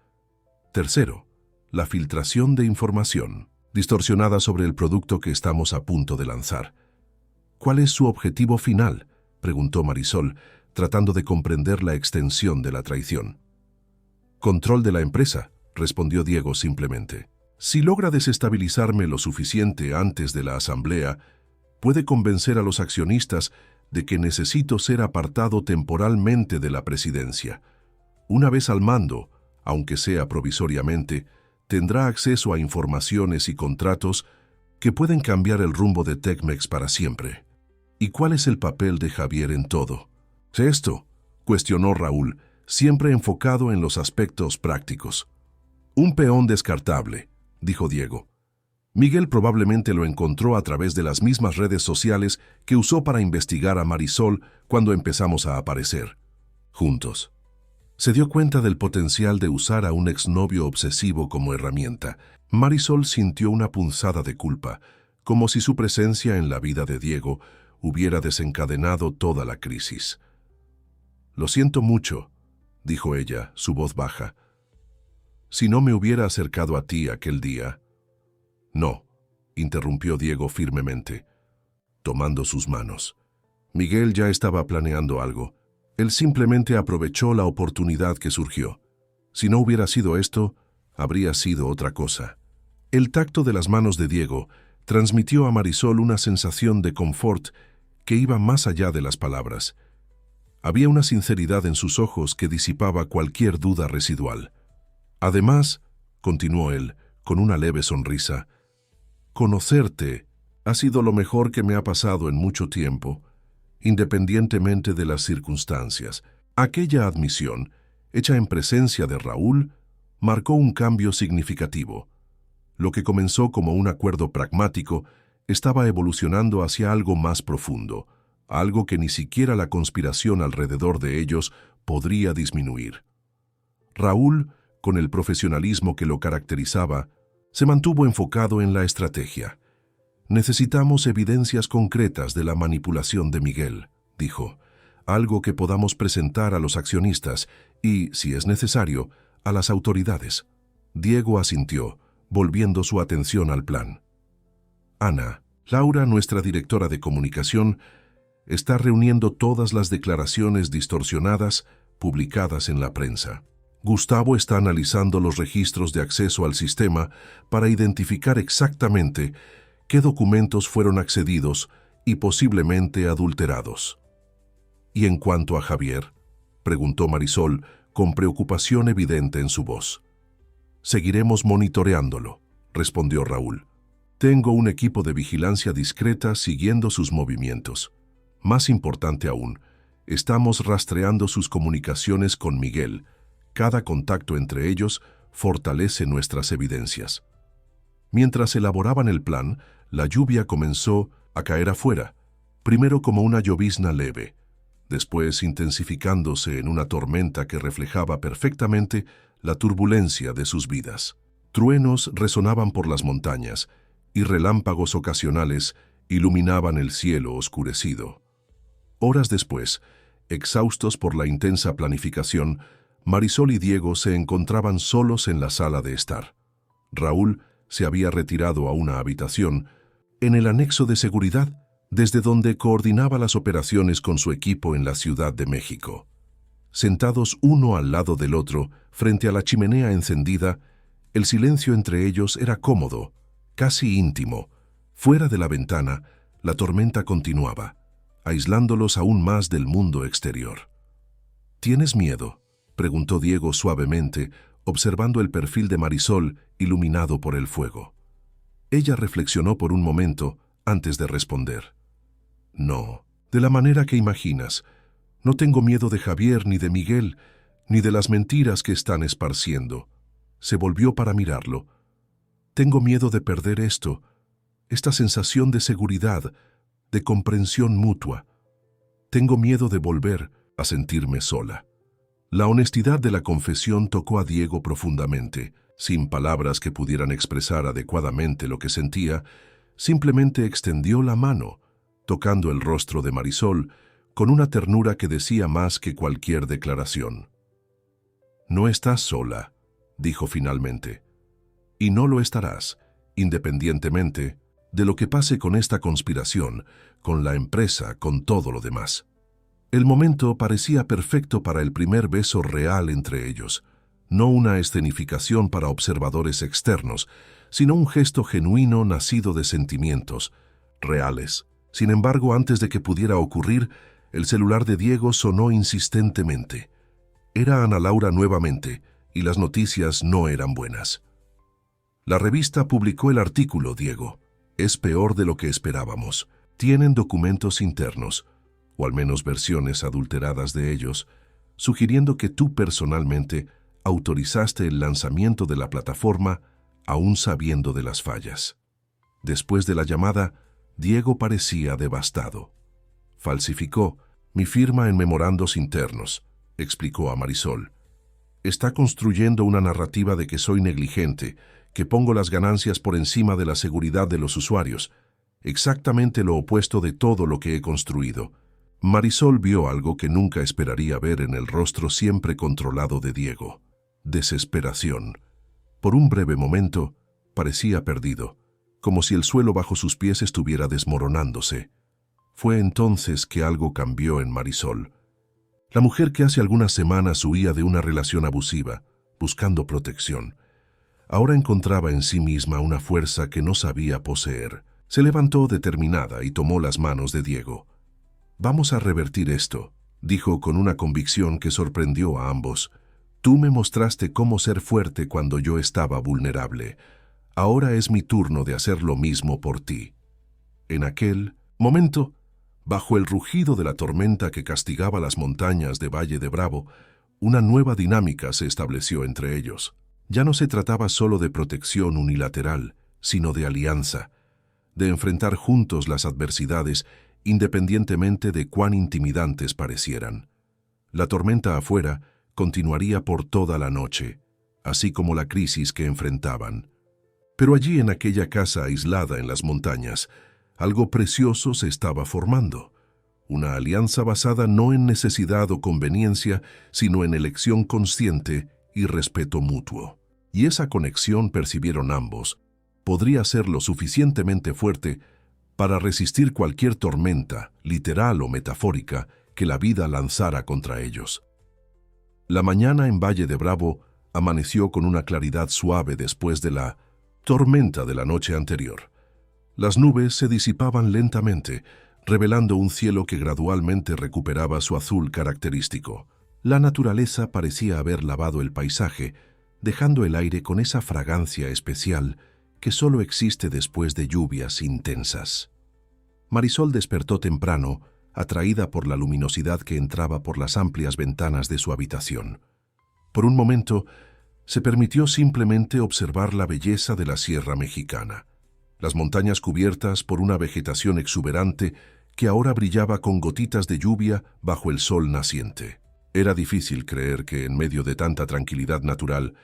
Tercero, la filtración de información, distorsionada sobre el producto que estamos a punto de lanzar. ¿Cuál es su objetivo final?, preguntó Marisol, tratando de comprender la extensión de la traición. Control de la empresa, respondió Diego simplemente. Si logra desestabilizarme lo suficiente antes de la asamblea, puede convencer a los accionistas de que necesito ser apartado temporalmente de la presidencia. Una vez al mando, aunque sea provisoriamente, tendrá acceso a informaciones y contratos que pueden cambiar el rumbo de Tecmex para siempre. ¿Y cuál es el papel de Javier en todo esto?, cuestionó Raúl, siempre enfocado en los aspectos prácticos. Un peón descartable, dijo Diego. Miguel probablemente lo encontró a través de las mismas redes sociales que usó para investigar a Marisol cuando empezamos a aparecer juntos. Se dio cuenta del potencial de usar a un exnovio obsesivo como herramienta. Marisol sintió una punzada de culpa, como si su presencia en la vida de Diego hubiera desencadenado toda la crisis. «Lo siento mucho», dijo ella, su voz baja. «Si no me hubiera acercado a ti aquel día». «No», interrumpió Diego firmemente, tomando sus manos. Miguel ya estaba planeando algo. Él simplemente aprovechó la oportunidad que surgió. Si no hubiera sido esto, habría sido otra cosa. El tacto de las manos de Diego transmitió a Marisol una sensación de confort que iba más allá de las palabras. Había una sinceridad en sus ojos que disipaba cualquier duda residual. Además, continuó él, con una leve sonrisa, conocerte ha sido lo mejor que me ha pasado en mucho tiempo, independientemente de las circunstancias. Aquella admisión, hecha en presencia de Raúl, marcó un cambio significativo. Lo que comenzó como un acuerdo pragmático estaba evolucionando hacia algo más profundo, algo que ni siquiera la conspiración alrededor de ellos podría disminuir. Raúl, con el profesionalismo que lo caracterizaba, se mantuvo enfocado en la estrategia. «Necesitamos evidencias concretas de la manipulación de Miguel», dijo, «algo que podamos presentar a los accionistas y, si es necesario, a las autoridades». Diego asintió, volviendo su atención al plan. «Ana, Laura, nuestra directora de comunicación, está reuniendo todas las declaraciones distorsionadas publicadas en la prensa. Gustavo está analizando los registros de acceso al sistema para identificar exactamente qué documentos fueron accedidos y posiblemente adulterados». «¿Y en cuanto a Javier?», preguntó Marisol con preocupación evidente en su voz. «Seguiremos monitoreándolo», respondió Raúl. «Tengo un equipo de vigilancia discreta siguiendo sus movimientos. Más importante aún, estamos rastreando sus comunicaciones con Miguel. Cada contacto entre ellos fortalece nuestras evidencias». Mientras elaboraban el plan, la lluvia comenzó a caer afuera, primero como una llovizna leve, después intensificándose en una tormenta que reflejaba perfectamente la turbulencia de sus vidas. Truenos resonaban por las montañas y relámpagos ocasionales iluminaban el cielo oscurecido. Horas después, exhaustos por la intensa planificación, Marisol y Diego se encontraban solos en la sala de estar. Raúl se había retirado a una habitación en el anexo de seguridad, desde donde coordinaba las operaciones con su equipo en la Ciudad de México. Sentados uno al lado del otro, frente a la chimenea encendida, el silencio entre ellos era cómodo, casi íntimo. Fuera de la ventana, la tormenta continuaba, aislándolos aún más del mundo exterior. «¿Tienes miedo?», preguntó Diego suavemente, observando el perfil de Marisol iluminado por el fuego. Ella reflexionó por un momento antes de responder. No, de la manera que imaginas. No tengo miedo de Javier, ni de Miguel, ni de las mentiras que están esparciendo. Se volvió para mirarlo. Tengo miedo de perder esto, esta sensación de seguridad, de comprensión mutua. Tengo miedo de volver a sentirme sola. La honestidad de la confesión tocó a Diego profundamente. Sin palabras que pudieran expresar adecuadamente lo que sentía, simplemente extendió la mano, tocando el rostro de Marisol, con una ternura que decía más que cualquier declaración. «No estás sola», dijo finalmente, «y no lo estarás, independientemente de lo que pase con esta conspiración, con la empresa, con todo lo demás». El momento parecía perfecto para el primer beso real entre ellos, no una escenificación para observadores externos, sino un gesto genuino nacido de sentimientos reales. Sin embargo, antes de que pudiera ocurrir, el celular de Diego sonó insistentemente. Era Ana Laura nuevamente, y las noticias no eran buenas. La revista publicó el artículo, Diego. Es peor de lo que esperábamos. Tienen documentos internos, o al menos versiones adulteradas de ellos, sugiriendo que tú personalmente autorizaste el lanzamiento de la plataforma aún sabiendo de las fallas. Después de la llamada, Diego parecía devastado. Falsificó mi firma en memorandos internos, explicó a Marisol. Está construyendo una narrativa de que soy negligente, que pongo las ganancias por encima de la seguridad de los usuarios, exactamente lo opuesto de todo lo que he construido. Marisol vio algo que nunca esperaría ver en el rostro siempre controlado de Diego. Desesperación. Por un breve momento, parecía perdido, como si el suelo bajo sus pies estuviera desmoronándose. Fue entonces que algo cambió en Marisol. La mujer que hace algunas semanas huía de una relación abusiva, buscando protección, ahora encontraba en sí misma una fuerza que no sabía poseer. Se levantó determinada y tomó las manos de Diego. «Vamos a revertir esto», dijo con una convicción que sorprendió a ambos. «Tú me mostraste cómo ser fuerte cuando yo estaba vulnerable. Ahora es mi turno de hacer lo mismo por ti». En aquel momento, bajo el rugido de la tormenta que castigaba las montañas de Valle de Bravo, una nueva dinámica se estableció entre ellos. Ya no se trataba solo de protección unilateral, sino de alianza, de enfrentar juntos las adversidades independientemente de cuán intimidantes parecieran. La tormenta afuera continuaría por toda la noche, así como la crisis que enfrentaban. Pero allí en aquella casa aislada en las montañas, algo precioso se estaba formando. Una alianza basada no en necesidad o conveniencia, sino en elección consciente y respeto mutuo. Y esa conexión, percibieron ambos, podría ser lo suficientemente fuerte para resistir cualquier tormenta, literal o metafórica, que la vida lanzara contra ellos. La mañana en Valle de Bravo amaneció con una claridad suave después de la tormenta de la noche anterior. Las nubes se disipaban lentamente, revelando un cielo que gradualmente recuperaba su azul característico. La naturaleza parecía haber lavado el paisaje, dejando el aire con esa fragancia especial que solo existe después de lluvias intensas. Marisol despertó temprano, atraída por la luminosidad que entraba por las amplias ventanas de su habitación. Por un momento, se permitió simplemente observar la belleza de la Sierra Mexicana, las montañas cubiertas por una vegetación exuberante que ahora brillaba con gotitas de lluvia bajo el sol naciente. Era difícil creer que, en medio de tanta tranquilidad natural,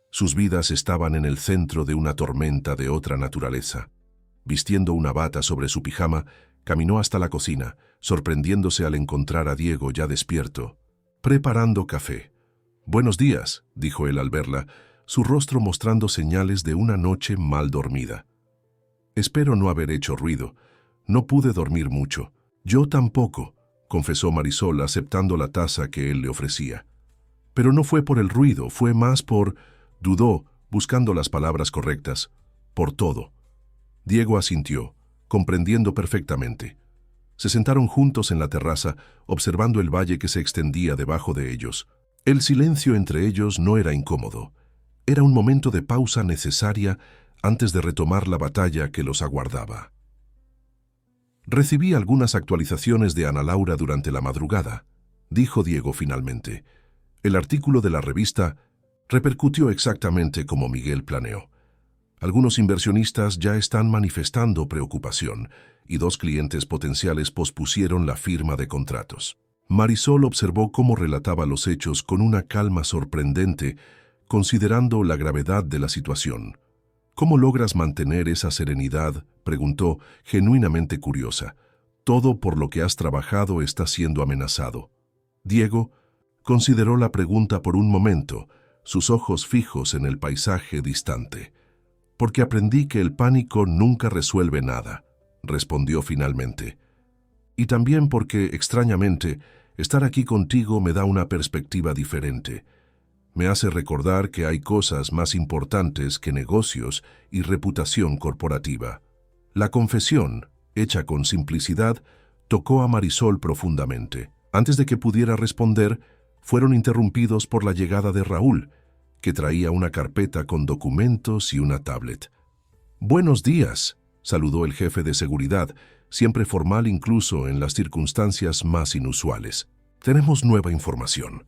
sus vidas estaban en el centro de una tormenta de otra naturaleza. Vistiendo una bata sobre su pijama, caminó hasta la cocina, sorprendiéndose al encontrar a Diego ya despierto, preparando café. «Buenos días», dijo él al verla, su rostro mostrando señales de una noche mal dormida. «Espero no haber hecho ruido. No pude dormir mucho». «Yo tampoco», confesó Marisol aceptando la taza que él le ofrecía. «Pero no fue por el ruido, fue más por…» Dudó, buscando las palabras correctas. «Por todo». Diego asintió, comprendiendo perfectamente. Se sentaron juntos en la terraza, observando el valle que se extendía debajo de ellos. El silencio entre ellos no era incómodo. Era un momento de pausa necesaria antes de retomar la batalla que los aguardaba. Recibí algunas actualizaciones de Ana Laura durante la madrugada, dijo Diego finalmente. El artículo de la revista repercutió exactamente como Miguel planeó. Algunos inversionistas ya están manifestando preocupación y 2 clientes potenciales pospusieron la firma de contratos. Marisol observó cómo relataba los hechos con una calma sorprendente, considerando la gravedad de la situación. ¿Cómo logras mantener esa serenidad?, preguntó, genuinamente curiosa. Todo por lo que has trabajado está siendo amenazado. Diego consideró la pregunta por un momento, sus ojos fijos en el paisaje distante. Porque aprendí que el pánico nunca resuelve nada, respondió finalmente. Y también porque, extrañamente, estar aquí contigo me da una perspectiva diferente. Me hace recordar que hay cosas más importantes que negocios y reputación corporativa. La confesión, hecha con simplicidad, tocó a Marisol profundamente. Antes de que pudiera responder, fueron interrumpidos por la llegada de Raúl, que traía una carpeta con documentos y una tablet. «Buenos días», saludó el jefe de seguridad, siempre formal incluso en las circunstancias más inusuales. «Tenemos nueva información».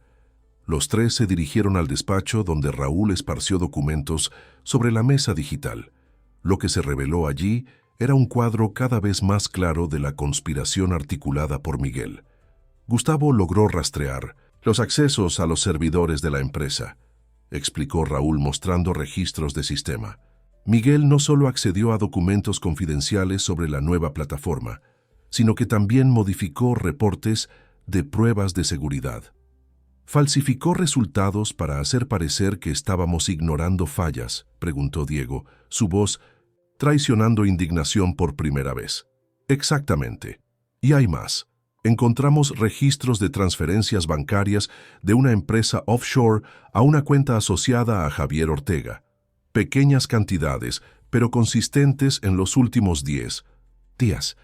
Los 3 se dirigieron al despacho donde Raúl esparció documentos sobre la mesa digital. Lo que se reveló allí era un cuadro cada vez más claro de la conspiración articulada por Miguel. Gustavo logró rastrear los accesos a los servidores de la empresa, explicó Raúl mostrando registros de sistema. Miguel no solo accedió a documentos confidenciales sobre la nueva plataforma, sino que también modificó reportes de pruebas de seguridad. ¿Falsificó resultados para hacer parecer que estábamos ignorando fallas?, preguntó Diego, su voz traicionando indignación por primera vez. Exactamente. Y hay más. Encontramos registros de transferencias bancarias de una empresa offshore a una cuenta asociada a Javier Ortega. Pequeñas cantidades, pero consistentes en los últimos 10 días.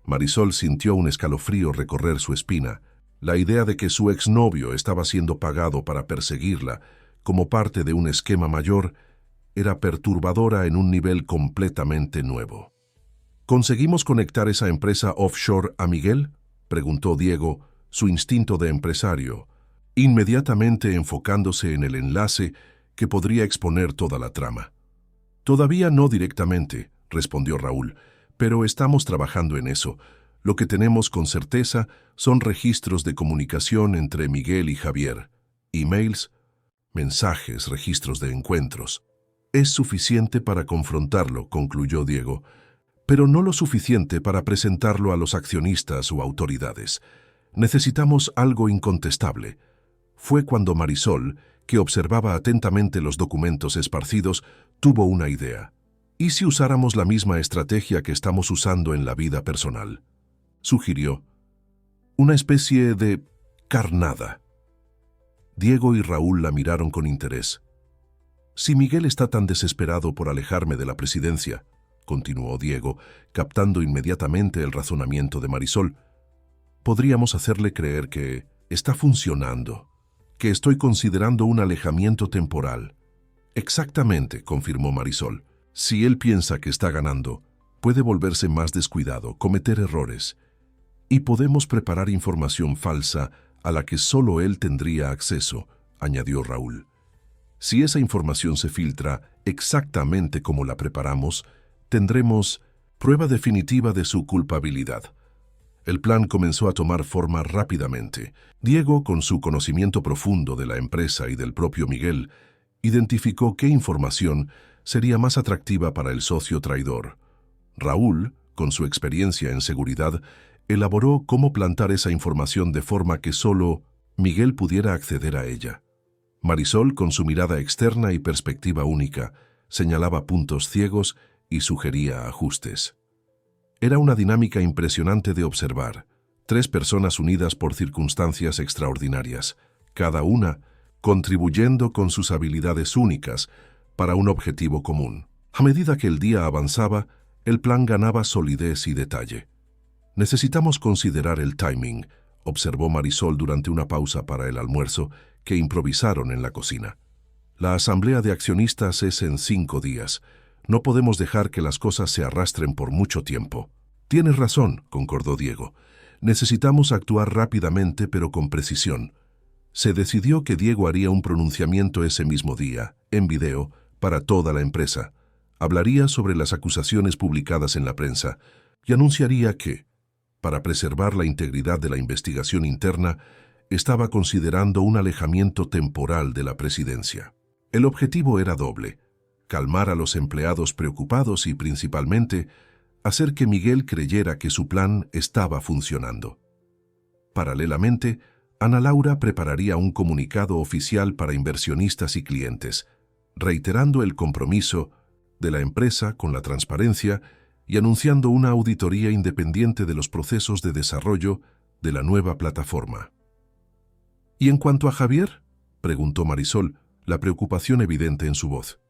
Marisol sintió un escalofrío recorrer su espina. La idea de que su exnovio estaba siendo pagado para perseguirla, como parte de un esquema mayor, era perturbadora en un nivel completamente nuevo. ¿Conseguimos conectar esa empresa offshore a Miguel?, preguntó Diego, su instinto de empresario, inmediatamente enfocándose en el enlace que podría exponer toda la trama. Todavía no directamente, respondió Raúl, pero estamos trabajando en eso. Lo que tenemos con certeza son registros de comunicación entre Miguel y Javier, emails, mensajes, registros de encuentros. Es suficiente para confrontarlo, concluyó Diego, pero no lo suficiente para presentarlo a los accionistas o autoridades. Necesitamos algo incontestable. Fue cuando Marisol, que observaba atentamente los documentos esparcidos, tuvo una idea. ¿Y si usáramos la misma estrategia que estamos usando en la vida personal?, sugirió. Una especie de carnada. Diego y Raúl la miraron con interés. Si Miguel está tan desesperado por alejarme de la presidencia, continuó Diego, captando inmediatamente el razonamiento de Marisol, podríamos hacerle creer que está funcionando, que estoy considerando un alejamiento temporal. Exactamente, confirmó Marisol. Si él piensa que está ganando, puede volverse más descuidado, cometer errores, y podemos preparar información falsa a la que solo él tendría acceso, añadió Raúl. Si esa información se filtra exactamente como la preparamos, tendremos prueba definitiva de su culpabilidad. El plan comenzó a tomar forma rápidamente. Diego, con su conocimiento profundo de la empresa y del propio Miguel, identificó qué información sería más atractiva para el socio traidor. Raúl, con su experiencia en seguridad, elaboró cómo plantar esa información de forma que solo Miguel pudiera acceder a ella. Marisol, con su mirada externa y perspectiva única, señalaba puntos ciegos y sugería ajustes. Era una dinámica impresionante de observar. 3 personas unidas por circunstancias extraordinarias, cada una contribuyendo con sus habilidades únicas para un objetivo común. A medida que el día avanzaba, el plan ganaba solidez y detalle. Necesitamos considerar el timing, observó Marisol durante una pausa para el almuerzo que improvisaron en la cocina. La asamblea de accionistas es en 5 días. No podemos dejar que las cosas se arrastren por mucho tiempo. Tienes razón, concordó Diego. Necesitamos actuar rápidamente pero con precisión. Se decidió que Diego haría un pronunciamiento ese mismo día, en video, para toda la empresa. Hablaría sobre las acusaciones publicadas en la prensa y anunciaría que, para preservar la integridad de la investigación interna, estaba considerando un alejamiento temporal de la presidencia. El objetivo era doble: calmar a los empleados preocupados y, principalmente, hacer que Miguel creyera que su plan estaba funcionando. Paralelamente, Ana Laura prepararía un comunicado oficial para inversionistas y clientes, reiterando el compromiso de la empresa con la transparencia y anunciando una auditoría independiente de los procesos de desarrollo de la nueva plataforma. ¿Y en cuanto a Javier?, preguntó Marisol, la preocupación evidente en su voz.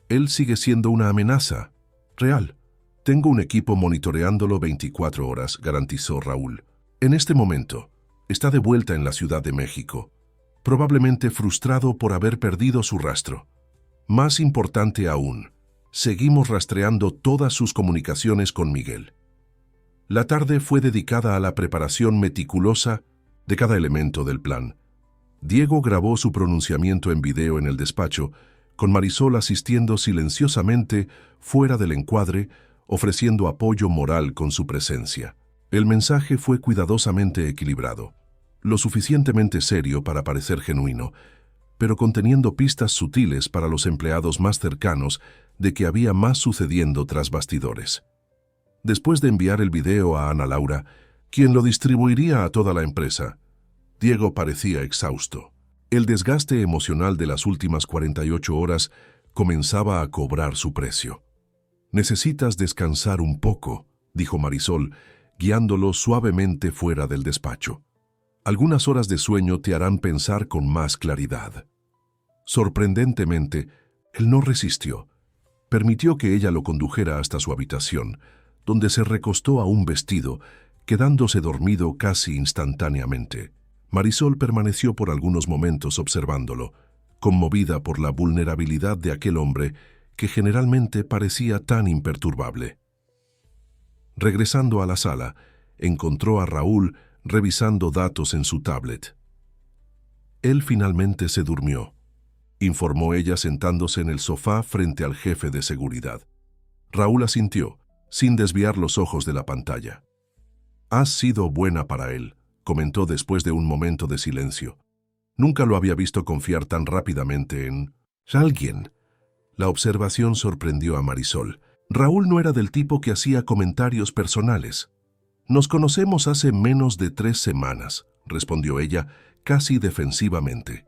Él sigue siendo una amenaza real. Tengo un equipo monitoreándolo 24 horas, garantizó Raúl. En este momento, está de vuelta en la Ciudad de México, probablemente frustrado por haber perdido su rastro. Más importante aún, seguimos rastreando todas sus comunicaciones con Miguel. La tarde fue dedicada a la preparación meticulosa de cada elemento del plan. Diego grabó su pronunciamiento en video en el despacho, con Marisol asistiendo silenciosamente fuera del encuadre, ofreciendo apoyo moral con su presencia. El mensaje fue cuidadosamente equilibrado, lo suficientemente serio para parecer genuino, pero conteniendo pistas sutiles para los empleados más cercanos de que había más sucediendo tras bastidores. Después de enviar el video a Ana Laura, quien lo distribuiría a toda la empresa, Diego parecía exhausto. El desgaste emocional de las últimas 48 horas comenzaba a cobrar su precio. «Necesitas descansar un poco», dijo Marisol, guiándolo suavemente fuera del despacho. «Algunas horas de sueño te harán pensar con más claridad». Sorprendentemente, él no resistió. Permitió que ella lo condujera hasta su habitación, donde se recostó a un vestido, quedándose dormido casi instantáneamente. Marisol permaneció por algunos momentos observándolo, conmovida por la vulnerabilidad de aquel hombre que generalmente parecía tan imperturbable. Regresando a la sala, encontró a Raúl revisando datos en su tablet. Él finalmente se durmió, informó ella sentándose en el sofá frente al jefe de seguridad. Raúl asintió, sin desviar los ojos de la pantalla. «Has sido buena para él», comentó después de un momento de silencio. Nunca lo había visto confiar tan rápidamente en alguien. La observación sorprendió a Marisol. Raúl no era del tipo que hacía comentarios personales. «Nos conocemos hace menos de 3 semanas», respondió ella, casi defensivamente.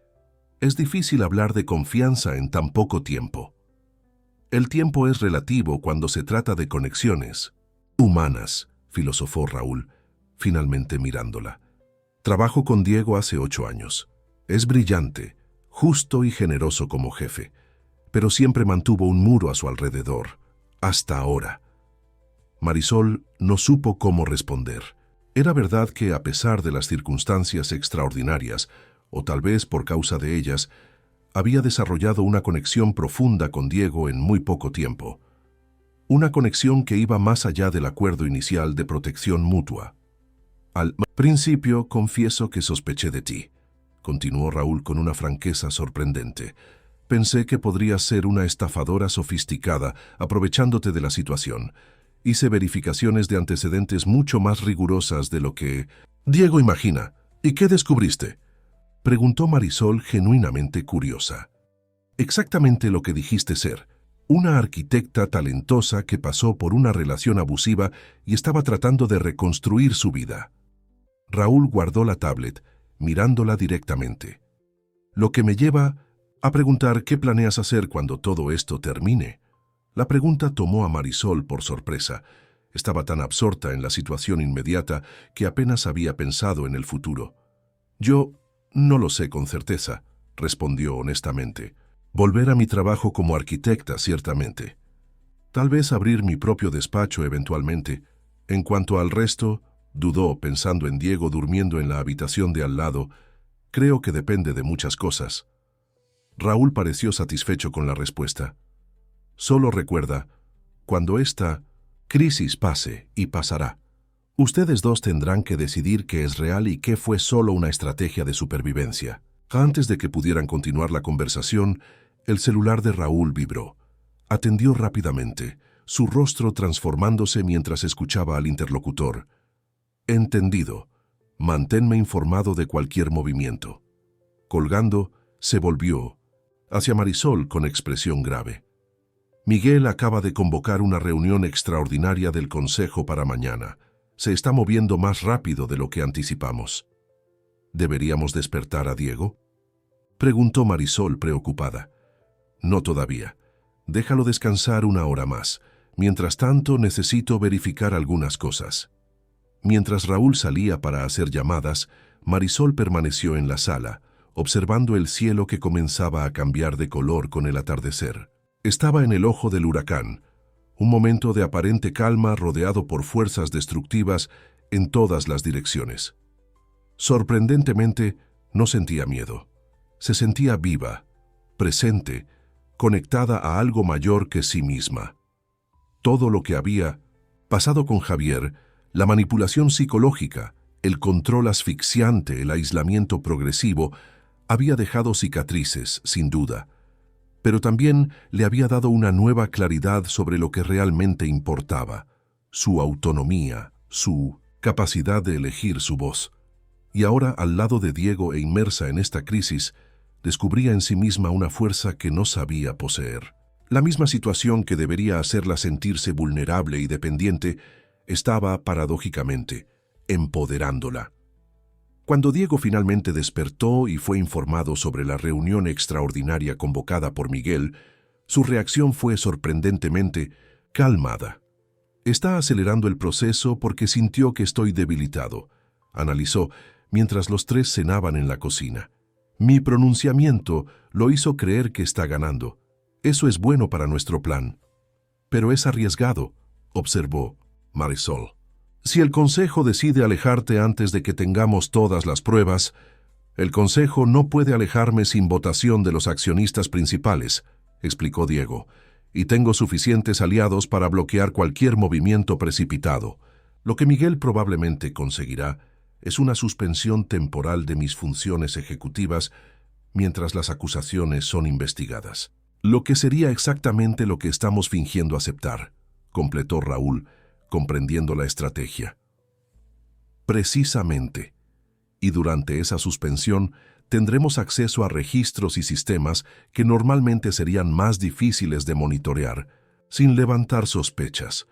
«Es difícil hablar de confianza en tan poco tiempo». «El tiempo es relativo cuando se trata de conexiones humanas», filosofó Raúl, finalmente mirándola. «Trabajo con Diego hace 8 años. Es brillante, justo y generoso como jefe, pero siempre mantuvo un muro a su alrededor, hasta ahora». Marisol no supo cómo responder. Era verdad que, a pesar de las circunstancias extraordinarias, o tal vez por causa de ellas, había desarrollado una conexión profunda con Diego en muy poco tiempo. Una conexión que iba más allá del acuerdo inicial de protección mutua. «Al principio confieso que sospeché de ti», continuó Raúl con una franqueza sorprendente. «Pensé que podrías ser una estafadora sofisticada, aprovechándote de la situación. Hice verificaciones de antecedentes mucho más rigurosas de lo que Diego imagina. ¿Y qué descubriste?», preguntó Marisol, genuinamente curiosa. «Exactamente lo que dijiste ser. Una arquitecta talentosa que pasó por una relación abusiva y estaba tratando de reconstruir su vida». Raúl guardó la tablet, mirándola directamente. «Lo que me lleva a preguntar qué planeas hacer cuando todo esto termine». La pregunta tomó a Marisol por sorpresa. Estaba tan absorta en la situación inmediata que apenas había pensado en el futuro. «Yo no lo sé con certeza», respondió honestamente. «Volver a mi trabajo como arquitecta, ciertamente. Tal vez abrir mi propio despacho eventualmente. En cuanto al resto», dudó pensando en Diego durmiendo en la habitación de al lado, «creo que depende de muchas cosas». Raúl pareció satisfecho con la respuesta. Solo recuerda, cuando esta crisis pase, y pasará, ustedes dos tendrán que decidir qué es real y qué fue solo una estrategia de supervivencia. Antes de que pudieran continuar la conversación, el celular de Raúl vibró. Atendió rápidamente, su rostro transformándose mientras escuchaba al interlocutor. Entendido. Manténme informado de cualquier movimiento. Colgando, se volvió hacia Marisol con expresión grave. Miguel acaba de convocar una reunión extraordinaria del Consejo para mañana. Se está moviendo más rápido de lo que anticipamos. ¿Deberíamos despertar a Diego?, preguntó Marisol preocupada. No todavía. Déjalo descansar una hora más. Mientras tanto, necesito verificar algunas cosas. Mientras Raúl salía para hacer llamadas, Marisol permaneció en la sala, observando el cielo que comenzaba a cambiar de color con el atardecer. Estaba en el ojo del huracán, un momento de aparente calma rodeado por fuerzas destructivas en todas las direcciones. Sorprendentemente, no sentía miedo. Se sentía viva, presente, conectada a algo mayor que sí misma. Todo lo que había pasado con Javier, la manipulación psicológica, el control asfixiante, el aislamiento progresivo, había dejado cicatrices, sin duda, pero también le había dado una nueva claridad sobre lo que realmente importaba, su autonomía, su capacidad de elegir su voz. Y ahora, al lado de Diego e inmersa en esta crisis, descubría en sí misma una fuerza que no sabía poseer. La misma situación que debería hacerla sentirse vulnerable y dependiente estaba, paradójicamente, empoderándola. Cuando Diego finalmente despertó y fue informado sobre la reunión extraordinaria convocada por Miguel, su reacción fue sorprendentemente calmada. Está acelerando el proceso porque sintió que estoy debilitado, analizó mientras los tres cenaban en la cocina. Mi pronunciamiento lo hizo creer que está ganando. Eso es bueno para nuestro plan. Pero es arriesgado, observó Marisol. Si el Consejo decide alejarte antes de que tengamos todas las pruebas, el Consejo no puede alejarme sin votación de los accionistas principales, explicó Diego, y tengo suficientes aliados para bloquear cualquier movimiento precipitado. Lo que Miguel probablemente conseguirá es una suspensión temporal de mis funciones ejecutivas mientras las acusaciones son investigadas. Lo que sería exactamente lo que estamos fingiendo aceptar, completó Raúl, comprendiendo la estrategia. Precisamente. Y durante esa suspensión tendremos acceso a registros y sistemas que normalmente serían más difíciles de monitorear, sin levantar sospechas.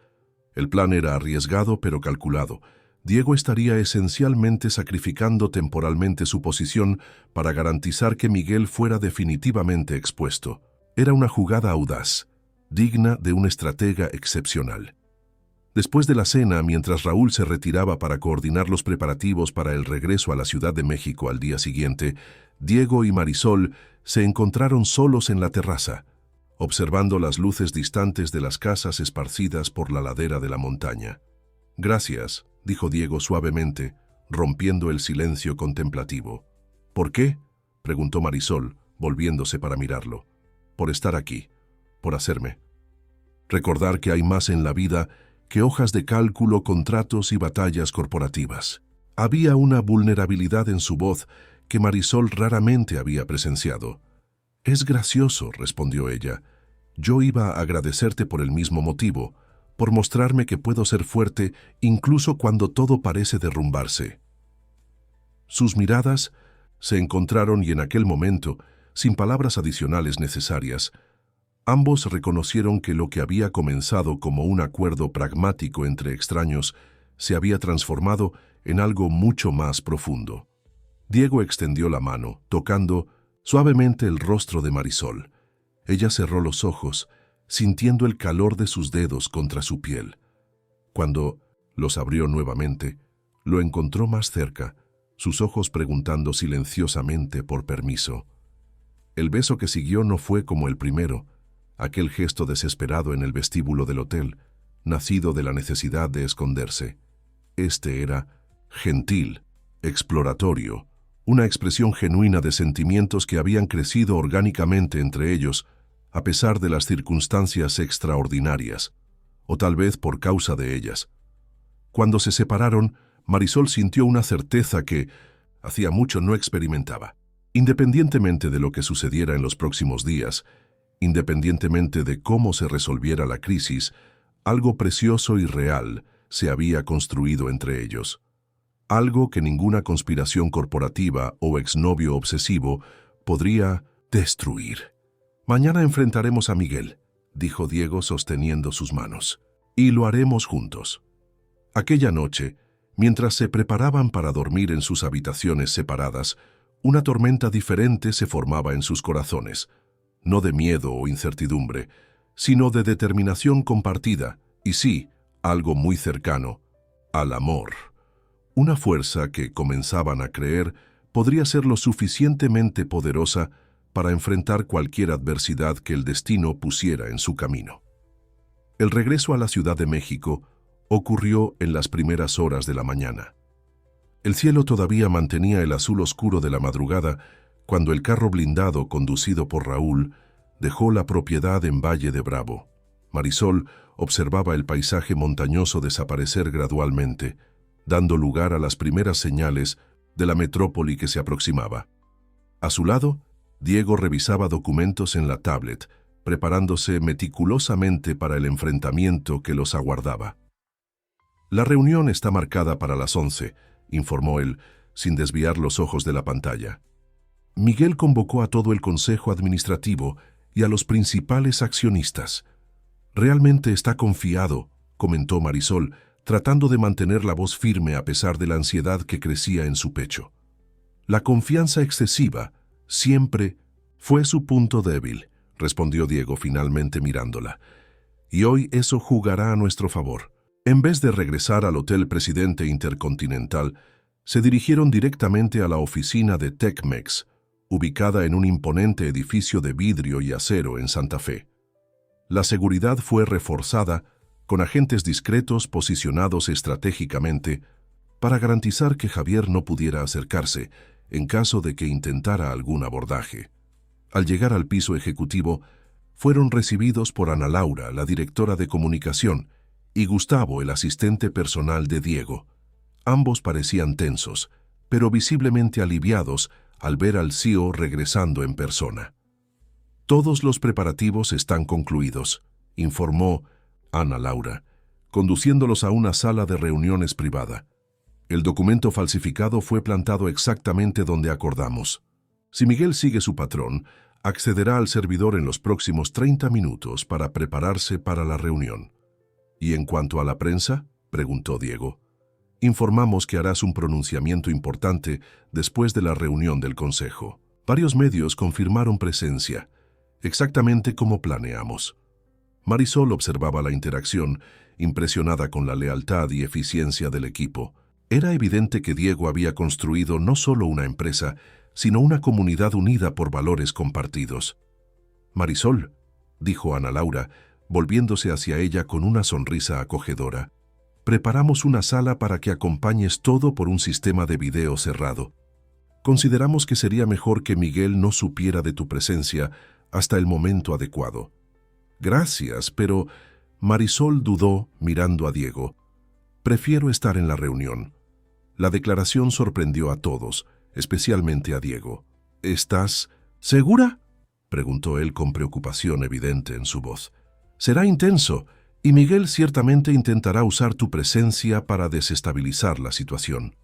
El plan era arriesgado pero calculado. Diego estaría esencialmente sacrificando temporalmente su posición para garantizar que Miguel fuera definitivamente expuesto. Era una jugada audaz, digna de un estratega excepcional. Después de la cena, mientras Raúl se retiraba para coordinar los preparativos para el regreso a la Ciudad de México al día siguiente, Diego y Marisol se encontraron solos en la terraza, observando las luces distantes de las casas esparcidas por la ladera de la montaña. «Gracias», dijo Diego suavemente, rompiendo el silencio contemplativo. «¿Por qué?», preguntó Marisol, volviéndose para mirarlo. «Por estar aquí, por hacerme recordar que hay más en la vida que hojas de cálculo, contratos y batallas corporativas». Había una vulnerabilidad en su voz que Marisol raramente había presenciado. «Es gracioso», respondió ella. «Yo iba a agradecerte por el mismo motivo, por mostrarme que puedo ser fuerte incluso cuando todo parece derrumbarse». Sus miradas se encontraron y en aquel momento, sin palabras adicionales necesarias, ambos reconocieron que lo que había comenzado como un acuerdo pragmático entre extraños se había transformado en algo mucho más profundo. Diego extendió la mano, tocando suavemente el rostro de Marisol. Ella cerró los ojos, sintiendo el calor de sus dedos contra su piel. Cuando los abrió nuevamente, lo encontró más cerca, sus ojos preguntando silenciosamente por permiso. El beso que siguió no fue como el primero, aquel gesto desesperado en el vestíbulo del hotel, nacido de la necesidad de esconderse. Este era gentil, exploratorio, una expresión genuina de sentimientos que habían crecido orgánicamente entre ellos, a pesar de las circunstancias extraordinarias, o tal vez por causa de ellas. Cuando se separaron, Marisol sintió una certeza que hacía mucho no experimentaba. Independientemente de lo que sucediera en los próximos días, independientemente de cómo se resolviera la crisis, algo precioso y real se había construido entre ellos. Algo que ninguna conspiración corporativa o exnovio obsesivo podría destruir. «Mañana enfrentaremos a Miguel», dijo Diego sosteniendo sus manos, «y lo haremos juntos». Aquella noche, mientras se preparaban para dormir en sus habitaciones separadas, una tormenta diferente se formaba en sus corazones, no de miedo o incertidumbre, sino de determinación compartida, y sí, algo muy cercano, al amor. Una fuerza que comenzaban a creer podría ser lo suficientemente poderosa para enfrentar cualquier adversidad que el destino pusiera en su camino. El regreso a la Ciudad de México ocurrió en las primeras horas de la mañana. El cielo todavía mantenía el azul oscuro de la madrugada cuando el carro blindado conducido por Raúl dejó la propiedad en Valle de Bravo. Marisol observaba el paisaje montañoso desaparecer gradualmente, dando lugar a las primeras señales de la metrópoli que se aproximaba. A su lado, Diego revisaba documentos en la tablet, preparándose meticulosamente para el enfrentamiento que los aguardaba. «La reunión está marcada para las 11», informó él, sin desviar los ojos de la pantalla. Miguel convocó a todo el consejo administrativo y a los principales accionistas. «Realmente está confiado», comentó Marisol, tratando de mantener la voz firme a pesar de la ansiedad que crecía en su pecho. «La confianza excesiva siempre fue su punto débil», respondió Diego finalmente mirándola. «Y hoy eso jugará a nuestro favor». En vez de regresar al Hotel Presidente Intercontinental, se dirigieron directamente a la oficina de Tecmex, ubicada en un imponente edificio de vidrio y acero en Santa Fe. La seguridad fue reforzada con agentes discretos posicionados estratégicamente para garantizar que Javier no pudiera acercarse en caso de que intentara algún abordaje. Al llegar al piso ejecutivo, fueron recibidos por Ana Laura, la directora de comunicación, y Gustavo, el asistente personal de Diego. Ambos parecían tensos, pero visiblemente aliviados al ver al CEO regresando en persona. «Todos los preparativos están concluidos», informó Ana Laura, conduciéndolos a una sala de reuniones privada. «El documento falsificado fue plantado exactamente donde acordamos. Si Miguel sigue su patrón, accederá al servidor en los próximos 30 minutos para prepararse para la reunión». «¿Y en cuanto a la prensa?», preguntó Diego. «Informamos que harás un pronunciamiento importante después de la reunión del Consejo. Varios medios confirmaron presencia, exactamente como planeamos». Marisol observaba la interacción, impresionada con la lealtad y eficiencia del equipo. Era evidente que Diego había construido no solo una empresa, sino una comunidad unida por valores compartidos. «Marisol», dijo Ana Laura, volviéndose hacia ella con una sonrisa acogedora, «preparamos una sala para que acompañes todo por un sistema de video cerrado. Consideramos que sería mejor que Miguel no supiera de tu presencia hasta el momento adecuado». «Gracias, pero…», Marisol dudó mirando a Diego. «Prefiero estar en la reunión». La declaración sorprendió a todos, especialmente a Diego. «¿Estás segura?», preguntó él con preocupación evidente en su voz. «Será intenso, y Miguel ciertamente intentará usar tu presencia para desestabilizar la situación».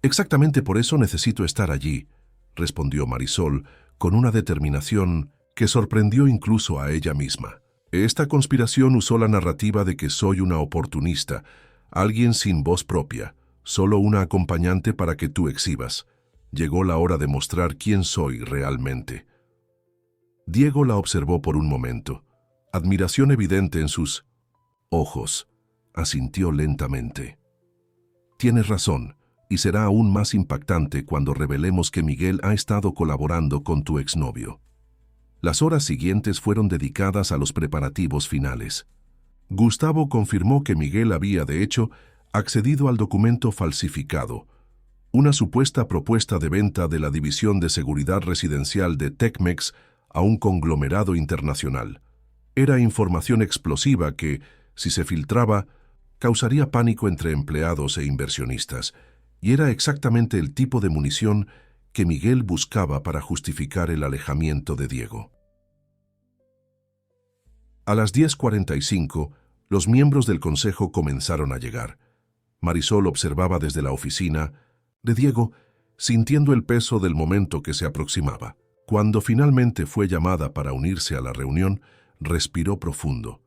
«Exactamente por eso necesito estar allí», respondió Marisol con una determinación que sorprendió incluso a ella misma. «Esta conspiración usó la narrativa de que soy una oportunista, alguien sin voz propia, solo una acompañante para que tú exhibas. Llegó la hora de mostrar quién soy realmente». Diego la observó por un momento. Admiración evidente en sus ojos. Asintió lentamente. «Tienes razón, y será aún más impactante cuando revelemos que Miguel ha estado colaborando con tu exnovio». Las horas siguientes fueron dedicadas a los preparativos finales. Gustavo confirmó que Miguel había, de hecho, accedido al documento falsificado, una supuesta propuesta de venta de la División de Seguridad Residencial de Tecmex a un conglomerado internacional. Era información explosiva que, si se filtraba, causaría pánico entre empleados e inversionistas, y era exactamente el tipo de munición que Miguel buscaba para justificar el alejamiento de Diego. A las 10:45, los miembros del consejo comenzaron a llegar. Marisol observaba desde la oficina de Diego, sintiendo el peso del momento que se aproximaba. Cuando finalmente fue llamada para unirse a la reunión, respiró profundo.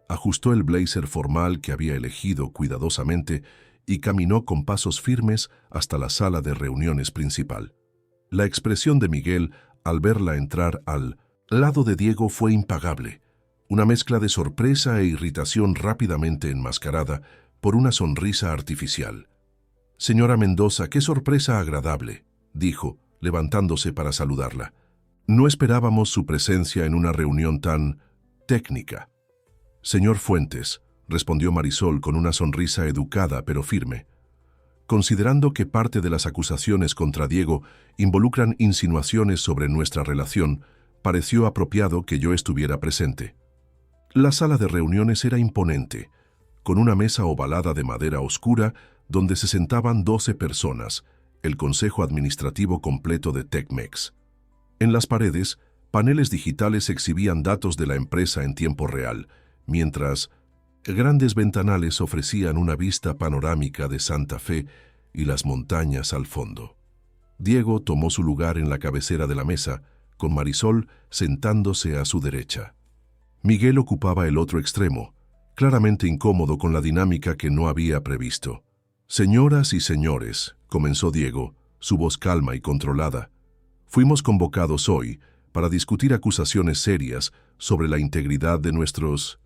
Ajustó el blazer formal que había elegido cuidadosamente y caminó con pasos firmes hasta la sala de reuniones principal. La expresión de Miguel al verla entrar al lado de Diego fue impagable, una mezcla de sorpresa e irritación rápidamente enmascarada por una sonrisa artificial. «Señora Mendoza, qué sorpresa agradable», dijo, levantándose para saludarla. «No esperábamos su presencia en una reunión tan técnica». «Señor Fuentes», respondió Marisol con una sonrisa educada pero firme. «Considerando que parte de las acusaciones contra Diego involucran insinuaciones sobre nuestra relación, pareció apropiado que yo estuviera presente». La sala de reuniones era imponente, con una mesa ovalada de madera oscura donde se sentaban 12 personas, el consejo administrativo completo de Tecmex. En las paredes, paneles digitales exhibían datos de la empresa en tiempo real, mientras grandes ventanales ofrecían una vista panorámica de Santa Fe y las montañas al fondo. Diego tomó su lugar en la cabecera de la mesa, con Marisol sentándose a su derecha. Miguel ocupaba el otro extremo, claramente incómodo con la dinámica que no había previsto. «Señoras y señores», comenzó Diego, su voz calma y controlada, «fuimos convocados hoy para discutir acusaciones serias sobre la integridad de nuestros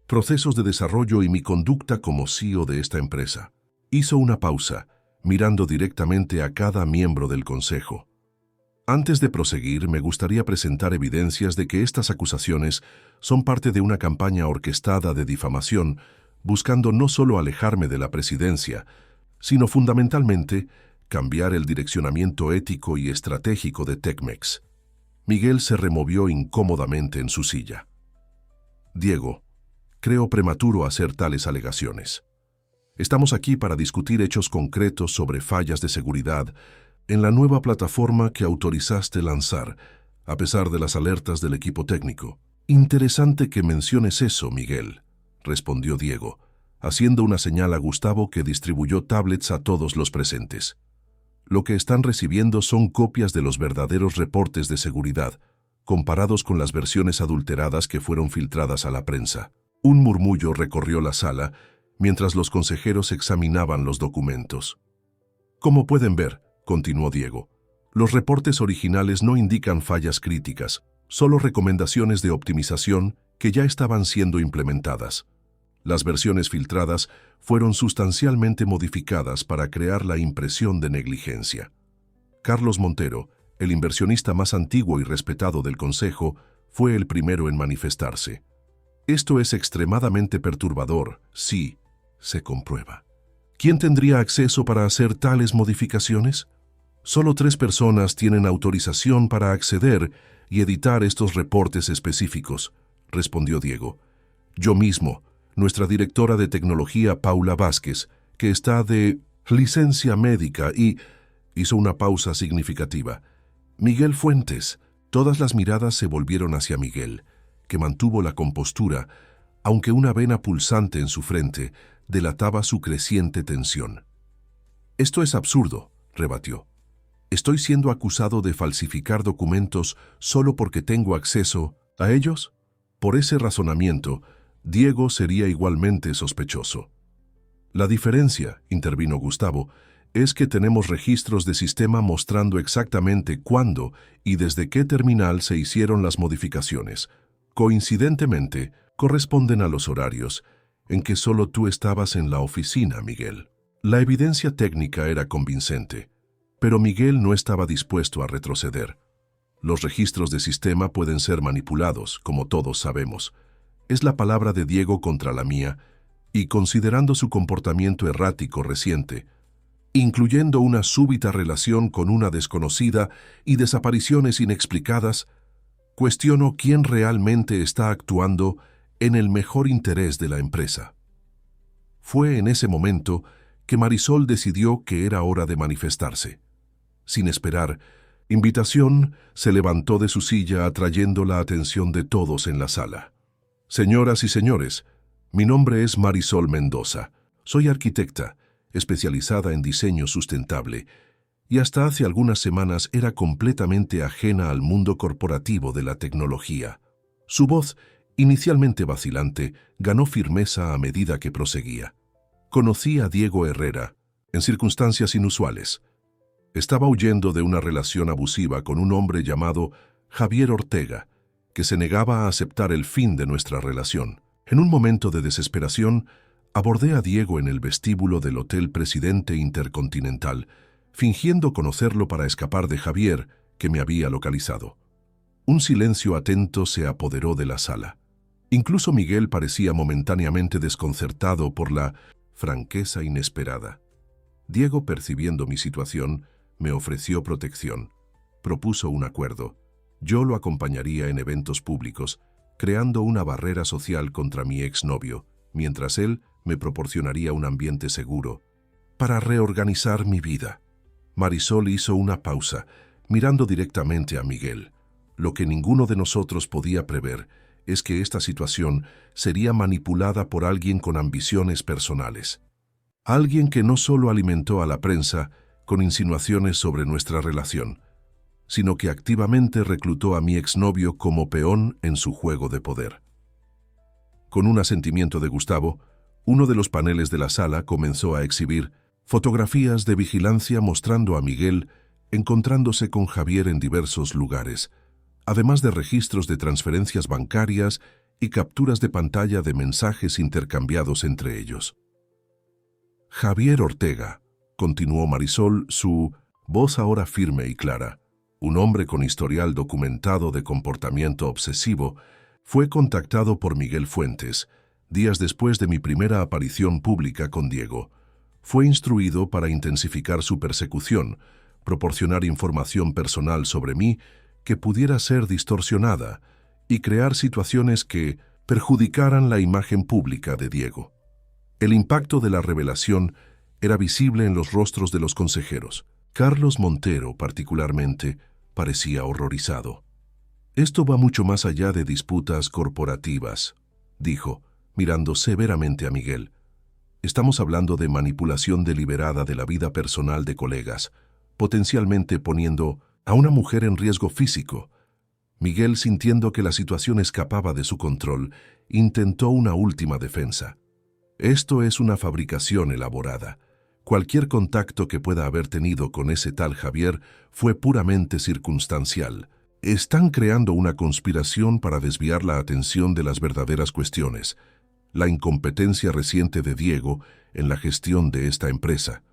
procesos de desarrollo y mi conducta como CEO de esta empresa». Hizo una pausa, mirando directamente a cada miembro del consejo. «Antes de proseguir, me gustaría presentar evidencias de que estas acusaciones son parte de una campaña orquestada de difamación, buscando no solo alejarme de la presidencia, sino fundamentalmente cambiar el direccionamiento ético y estratégico de Tecmex». Miguel se removió incómodamente en su silla. «Diego, creo prematuro hacer tales alegaciones. Estamos aquí para discutir hechos concretos sobre fallas de seguridad en la nueva plataforma que autorizaste lanzar, a pesar de las alertas del equipo técnico». «Interesante que menciones eso, Miguel», respondió Diego, haciendo una señal a Gustavo, que distribuyó tablets a todos los presentes. «Lo que están recibiendo son copias de los verdaderos reportes de seguridad, comparados con las versiones adulteradas que fueron filtradas a la prensa». Un murmullo recorrió la sala mientras los consejeros examinaban los documentos. «Como pueden ver», continuó Diego, «los reportes originales no indican fallas críticas, solo recomendaciones de optimización que ya estaban siendo implementadas. Las versiones filtradas fueron sustancialmente modificadas para crear la impresión de negligencia». Carlos Montero, el inversionista más antiguo y respetado del Consejo, fue el primero en manifestarse. «Esto es extremadamente perturbador, sí, se comprueba. ¿Quién tendría acceso para hacer tales modificaciones? Solo 3 personas tienen autorización para acceder y editar estos reportes específicos», respondió Diego. «Yo mismo, nuestra directora de tecnología Paula Vázquez, que está de licencia médica y...» Hizo una pausa significativa. «Miguel Fuentes». Todas las miradas se volvieron hacia Miguel, que mantuvo la compostura, aunque una vena pulsante en su frente delataba su creciente tensión. «Esto es absurdo», rebatió. «¿Estoy siendo acusado de falsificar documentos solo porque tengo acceso a ellos? Por ese razonamiento, Diego sería igualmente sospechoso». «La diferencia», intervino Gustavo, «es que tenemos registros de sistema mostrando exactamente cuándo y desde qué terminal se hicieron las modificaciones. Coincidentemente, corresponden a los horarios en que solo tú estabas en la oficina, Miguel». La evidencia técnica era convincente, pero Miguel no estaba dispuesto a retroceder. Los registros de sistema pueden ser manipulados, como todos sabemos. Es la palabra de Diego contra la mía, y considerando su comportamiento errático reciente, incluyendo una súbita relación con una desconocida y desapariciones inexplicadas, Cuestiono quién realmente está actuando en el mejor interés de la empresa. Fue en ese momento que Marisol decidió que era hora de manifestarse. Sin esperar invitación, se levantó de su silla atrayendo la atención de todos en la sala. Señoras y señores, mi nombre es Marisol Mendoza. Soy arquitecta, especializada en diseño sustentable, y hasta hace algunas semanas era completamente ajena al mundo corporativo de la tecnología. Su voz, inicialmente vacilante, ganó firmeza a medida que proseguía. Conocí a Diego Herrera, en circunstancias inusuales. Estaba huyendo de una relación abusiva con un hombre llamado Javier Ortega, que se negaba a aceptar el fin de nuestra relación. En un momento de desesperación, abordé a Diego en el vestíbulo del Hotel Presidente Intercontinental, fingiendo conocerlo para escapar de Javier, que me había localizado. Un silencio atento se apoderó de la sala. Incluso Miguel parecía momentáneamente desconcertado por la franqueza inesperada. Diego, percibiendo mi situación, me ofreció protección. Propuso un acuerdo. Yo lo acompañaría en eventos públicos, creando una barrera social contra mi exnovio, mientras él me proporcionaría un ambiente seguro para reorganizar mi vida. Marisol hizo una pausa, mirando directamente a Miguel. Lo que ninguno de nosotros podía prever es que esta situación sería manipulada por alguien con ambiciones personales. Alguien que no solo alimentó a la prensa con insinuaciones sobre nuestra relación, sino que activamente reclutó a mi exnovio como peón en su juego de poder. Con un asentimiento de Gustavo, uno de los paneles de la sala comenzó a exhibir fotografías de vigilancia mostrando a Miguel encontrándose con Javier en diversos lugares, además de registros de transferencias bancarias y capturas de pantalla de mensajes intercambiados entre ellos. Javier Ortega, continuó Marisol, su voz ahora firme y clara, un hombre con historial documentado de comportamiento obsesivo, fue contactado por Miguel Fuentes, días después de mi primera aparición pública con Diego. Fue instruido para intensificar su persecución, proporcionar información personal sobre mí que pudiera ser distorsionada y crear situaciones que perjudicaran la imagen pública de Diego. El impacto de la revelación era visible en los rostros de los consejeros. Carlos Montero, particularmente, parecía horrorizado. Esto va mucho más allá de disputas corporativas, dijo, mirando severamente a Miguel. Estamos hablando de manipulación deliberada de la vida personal de colegas, potencialmente poniendo a una mujer en riesgo físico. Miguel, sintiendo que la situación escapaba de su control, intentó una última defensa. Esto es una fabricación elaborada. Cualquier contacto que pueda haber tenido con ese tal Javier fue puramente circunstancial. Están creando una conspiración para desviar la atención de las verdaderas cuestiones, la incompetencia reciente de Diego en la gestión de esta empresa.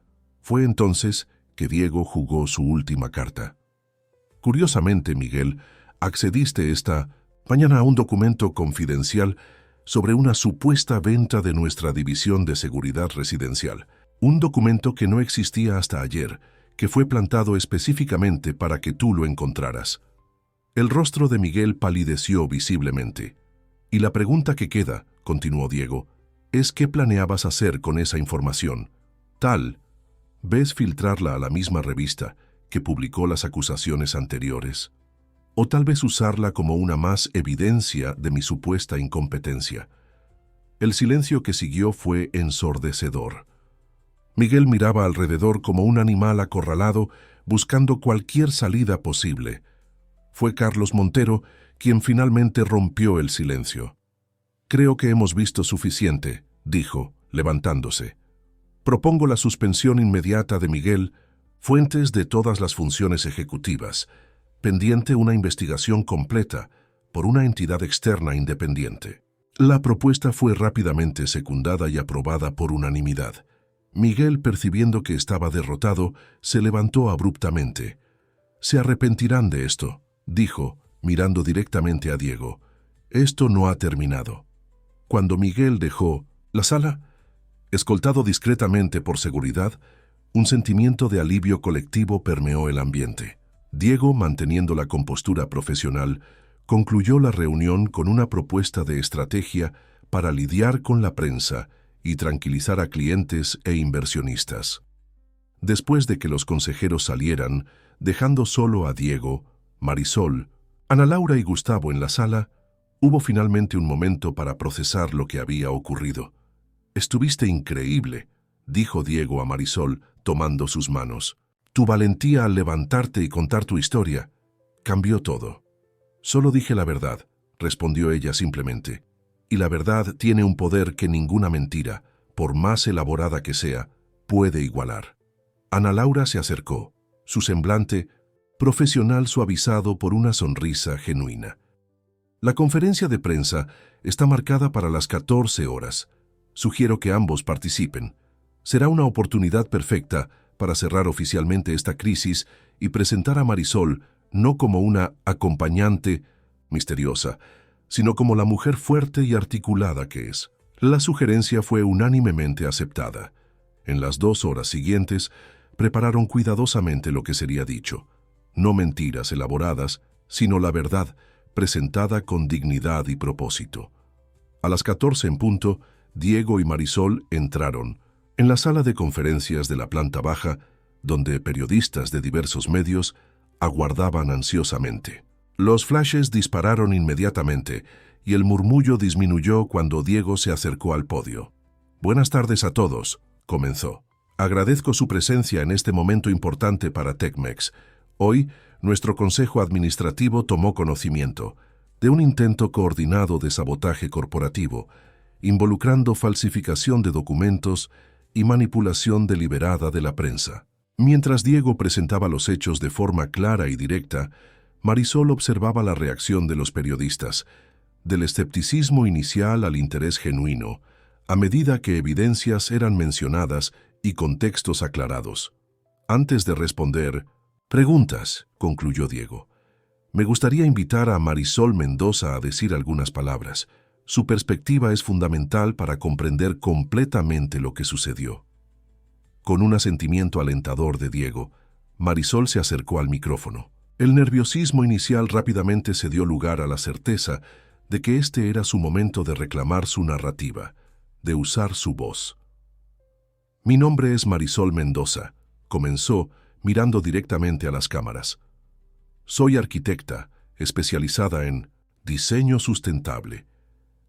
Fue entonces que Diego jugó su última carta. Curiosamente, Miguel, accediste esta mañana a un documento confidencial sobre una supuesta venta de nuestra división de seguridad residencial. Un documento que no existía hasta ayer, que fue plantado específicamente para que tú lo encontraras. El rostro de Miguel palideció visiblemente. Y la pregunta que queda, continuó Diego, es ¿qué planeabas hacer con esa información? ¿Ves filtrarla a la misma revista que publicó las acusaciones anteriores? O tal vez usarla como una más evidencia de mi supuesta incompetencia. El silencio que siguió fue ensordecedor. Miguel miraba alrededor como un animal acorralado, buscando cualquier salida posible. Fue Carlos Montero quien finalmente rompió el silencio. Creo que hemos visto suficiente, dijo, levantándose. Propongo la suspensión inmediata de Miguel Fuentes de todas las funciones ejecutivas, pendiente una investigación completa por una entidad externa independiente. La propuesta fue rápidamente secundada y aprobada por unanimidad. Miguel, percibiendo que estaba derrotado, se levantó abruptamente. «Se arrepentirán de esto», dijo, mirando directamente a Diego. «Esto no ha terminado». Cuando Miguel dejó la sala, escoltado discretamente por seguridad, un sentimiento de alivio colectivo permeó el ambiente. Diego, manteniendo la compostura profesional, concluyó la reunión con una propuesta de estrategia para lidiar con la prensa y tranquilizar a clientes e inversionistas. Después de que los consejeros salieran, dejando solo a Diego, Marisol, Ana Laura y Gustavo en la sala, hubo finalmente un momento para procesar lo que había ocurrido. «Estuviste increíble», dijo Diego a Marisol, tomando sus manos. «Tu valentía al levantarte y contar tu historia cambió todo». «Solo dije la verdad», respondió ella simplemente. «Y la verdad tiene un poder que ninguna mentira, por más elaborada que sea, puede igualar». Ana Laura se acercó, su semblante profesional suavizado por una sonrisa genuina. «La conferencia de prensa está marcada para las 14 horas. Sugiero que ambos participen. Será una oportunidad perfecta para cerrar oficialmente esta crisis y presentar a Marisol no como una acompañante misteriosa, sino como la mujer fuerte y articulada que es». La sugerencia fue unánimemente aceptada. En las 2 horas siguientes, prepararon cuidadosamente lo que sería dicho. No mentiras elaboradas, sino la verdad, presentada con dignidad y propósito. A las 14 en punto, Diego y Marisol entraron en la sala de conferencias de la planta baja, donde periodistas de diversos medios aguardaban ansiosamente. Los flashes dispararon inmediatamente y el murmullo disminuyó cuando Diego se acercó al podio. «Buenas tardes a todos», comenzó. «Agradezco su presencia en este momento importante para Tecmex. Hoy, nuestro Consejo Administrativo tomó conocimiento de un intento coordinado de sabotaje corporativo, involucrando falsificación de documentos y manipulación deliberada de la prensa». Mientras Diego presentaba los hechos de forma clara y directa, Marisol observaba la reacción de los periodistas, del escepticismo inicial al interés genuino, a medida que evidencias eran mencionadas y contextos aclarados. Antes de responder, «Preguntas», concluyó Diego. «Me gustaría invitar a Marisol Mendoza a decir algunas palabras. Su perspectiva es fundamental para comprender completamente lo que sucedió». Con un asentimiento alentador de Diego, Marisol se acercó al micrófono. El nerviosismo inicial rápidamente se dio lugar a la certeza de que este era su momento de reclamar su narrativa, de usar su voz. «Mi nombre es Marisol Mendoza», comenzó, mirando directamente a las cámaras. «Soy arquitecta, especializada en diseño sustentable.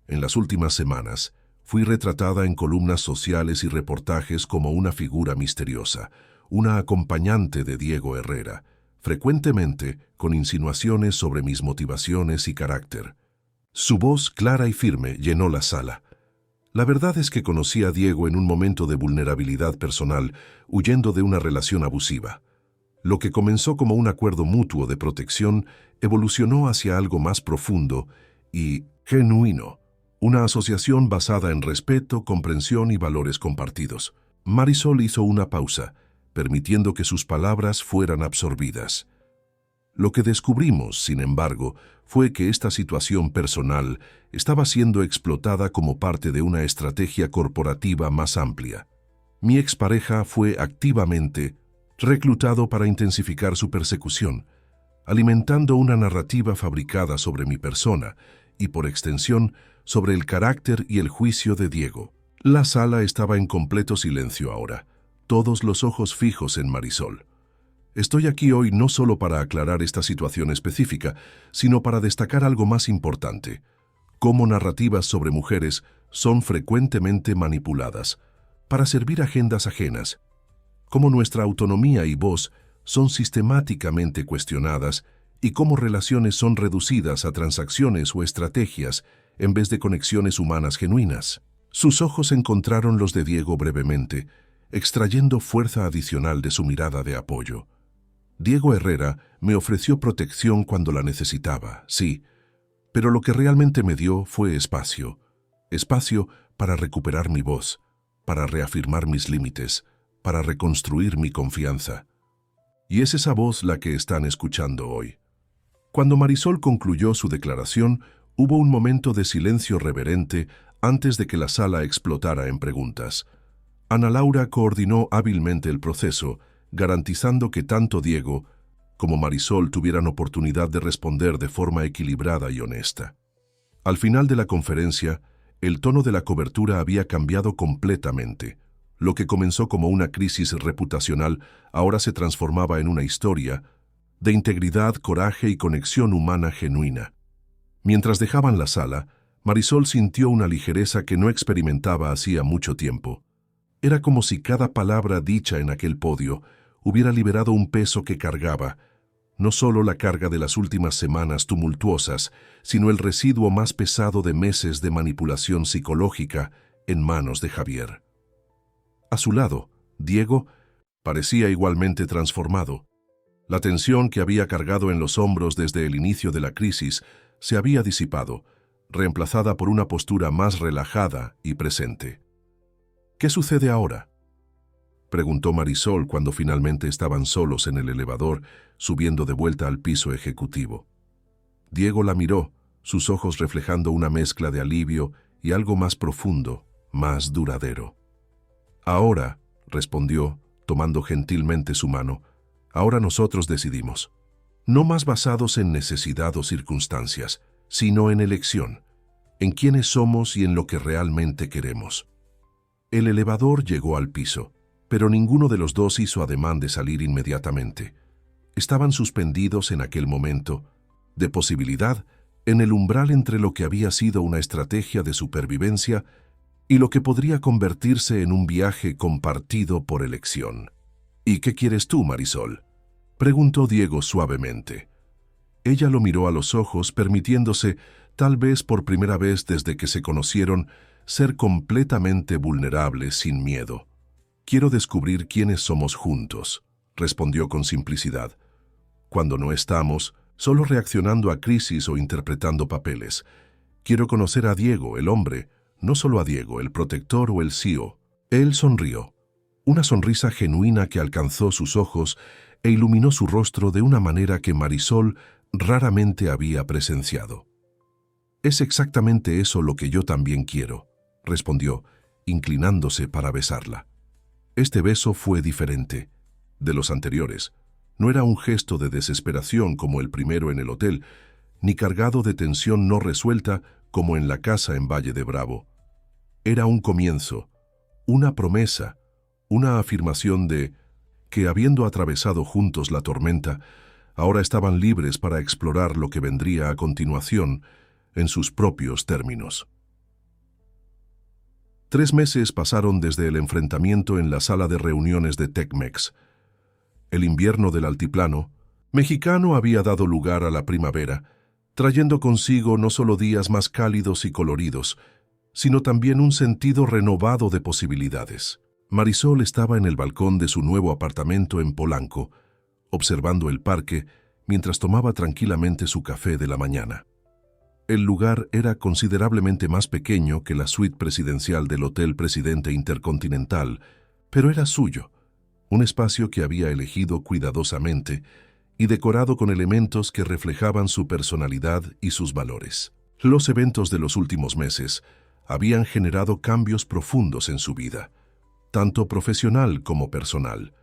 En las últimas semanas, fui retratada en columnas sociales y reportajes como una figura misteriosa, una acompañante de Diego Herrera, frecuentemente con insinuaciones sobre mis motivaciones y carácter». Su voz clara y firme llenó la sala. La verdad es que conocí a Diego en un momento de vulnerabilidad personal, huyendo de una relación abusiva. Lo que comenzó como un acuerdo mutuo de protección evolucionó hacia algo más profundo y genuino, una asociación basada en respeto, comprensión y valores compartidos. Marisol hizo una pausa, permitiendo que sus palabras fueran absorbidas. Lo que descubrimos, sin embargo, fue que esta situación personal estaba siendo explotada como parte de una estrategia corporativa más amplia. Mi expareja fue activamente reclutado para intensificar su persecución, alimentando una narrativa fabricada sobre mi persona y, por extensión, sobre el carácter y el juicio de Diego. La sala estaba en completo silencio ahora, todos los ojos fijos en Marisol. Estoy aquí hoy no solo para aclarar esta situación específica, sino para destacar algo más importante: cómo narrativas sobre mujeres son frecuentemente manipuladas para servir agendas ajenas, cómo nuestra autonomía y voz son sistemáticamente cuestionadas y cómo relaciones son reducidas a transacciones o estrategias en vez de conexiones humanas genuinas. Sus ojos encontraron los de Diego brevemente, extrayendo fuerza adicional de su mirada de apoyo. Diego Herrera me ofreció protección cuando la necesitaba, sí, pero lo que realmente me dio fue espacio. Espacio para recuperar mi voz, para reafirmar mis límites, para reconstruir mi confianza. Y es esa voz la que están escuchando hoy. Cuando Marisol concluyó su declaración, hubo un momento de silencio reverente antes de que la sala explotara en preguntas. Ana Laura coordinó hábilmente el proceso, garantizando que tanto Diego como Marisol tuvieran oportunidad de responder de forma equilibrada y honesta. Al final de la conferencia, el tono de la cobertura había cambiado completamente. Lo que comenzó como una crisis reputacional ahora se transformaba en una historia de integridad, coraje y conexión humana genuina. Mientras dejaban la sala, Marisol sintió una ligereza que no experimentaba hacía mucho tiempo. Era como si cada palabra dicha en aquel podio hubiera liberado un peso que cargaba, no solo la carga de las últimas semanas tumultuosas, sino el residuo más pesado de meses de manipulación psicológica en manos de Javier. A su lado, Diego parecía igualmente transformado. La tensión que había cargado en los hombros desde el inicio de la crisis se había disipado, reemplazada por una postura más relajada y presente. ¿Qué sucede ahora?, preguntó Marisol cuando finalmente estaban solos en el elevador, subiendo de vuelta al piso ejecutivo. Diego la miró, sus ojos reflejando una mezcla de alivio y algo más profundo, más duradero. Ahora, respondió, tomando gentilmente su mano, ahora nosotros decidimos. No más basados en necesidad o circunstancias, sino en elección, en quiénes somos y en lo que realmente queremos. El elevador llegó al piso, pero ninguno de los dos hizo ademán de salir inmediatamente. Estaban suspendidos en aquel momento, de posibilidad, en el umbral entre lo que había sido una estrategia de supervivencia y lo que podría convertirse en un viaje compartido por elección. ¿Y qué quieres tú, Marisol?, preguntó Diego suavemente. Ella lo miró a los ojos, permitiéndose, tal vez por primera vez desde que se conocieron, ser completamente vulnerable sin miedo. «Quiero descubrir quiénes somos juntos», respondió con simplicidad. «Cuando no estamos, solo reaccionando a crisis o interpretando papeles. Quiero conocer a Diego, el hombre, no solo a Diego, el protector o el CEO». Él sonrió, una sonrisa genuina que alcanzó sus ojos e iluminó su rostro de una manera que Marisol raramente había presenciado. «Es exactamente eso lo que yo también quiero», respondió, inclinándose para besarla. Este beso fue diferente de los anteriores. No era un gesto de desesperación como el primero en el hotel, ni cargado de tensión no resuelta como en la casa en Valle de Bravo. Era un comienzo, una promesa, una afirmación de que, habiendo atravesado juntos la tormenta, ahora estaban libres para explorar lo que vendría a continuación en sus propios términos. 3 meses pasaron desde el enfrentamiento en la sala de reuniones de Tecmex. El invierno del altiplano mexicano había dado lugar a la primavera, trayendo consigo no solo días más cálidos y coloridos, sino también un sentido renovado de posibilidades. Marisol estaba en el balcón de su nuevo apartamento en Polanco, observando el parque mientras tomaba tranquilamente su café de la mañana. El lugar era considerablemente más pequeño que la suite presidencial del Hotel Presidente Intercontinental, pero era suyo, un espacio que había elegido cuidadosamente y decorado con elementos que reflejaban su personalidad y sus valores. Los eventos de los últimos meses habían generado cambios profundos en su vida, tanto profesional como personal.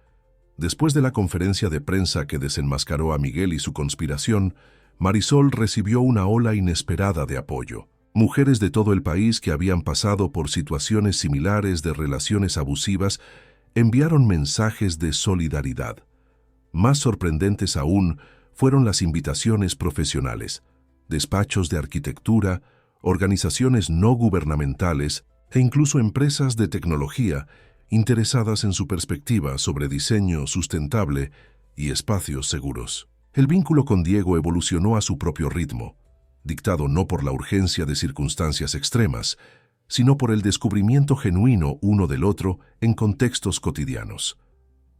Después de la conferencia de prensa que desenmascaró a Miguel y su conspiración, Marisol recibió una ola inesperada de apoyo. Mujeres de todo el país que habían pasado por situaciones similares de relaciones abusivas enviaron mensajes de solidaridad. Más sorprendentes aún fueron las invitaciones profesionales, despachos de arquitectura, organizaciones no gubernamentales e incluso empresas de tecnología interesadas en su perspectiva sobre diseño sustentable y espacios seguros. El vínculo con Diego evolucionó a su propio ritmo, dictado no por la urgencia de circunstancias extremas, sino por el descubrimiento genuino uno del otro en contextos cotidianos.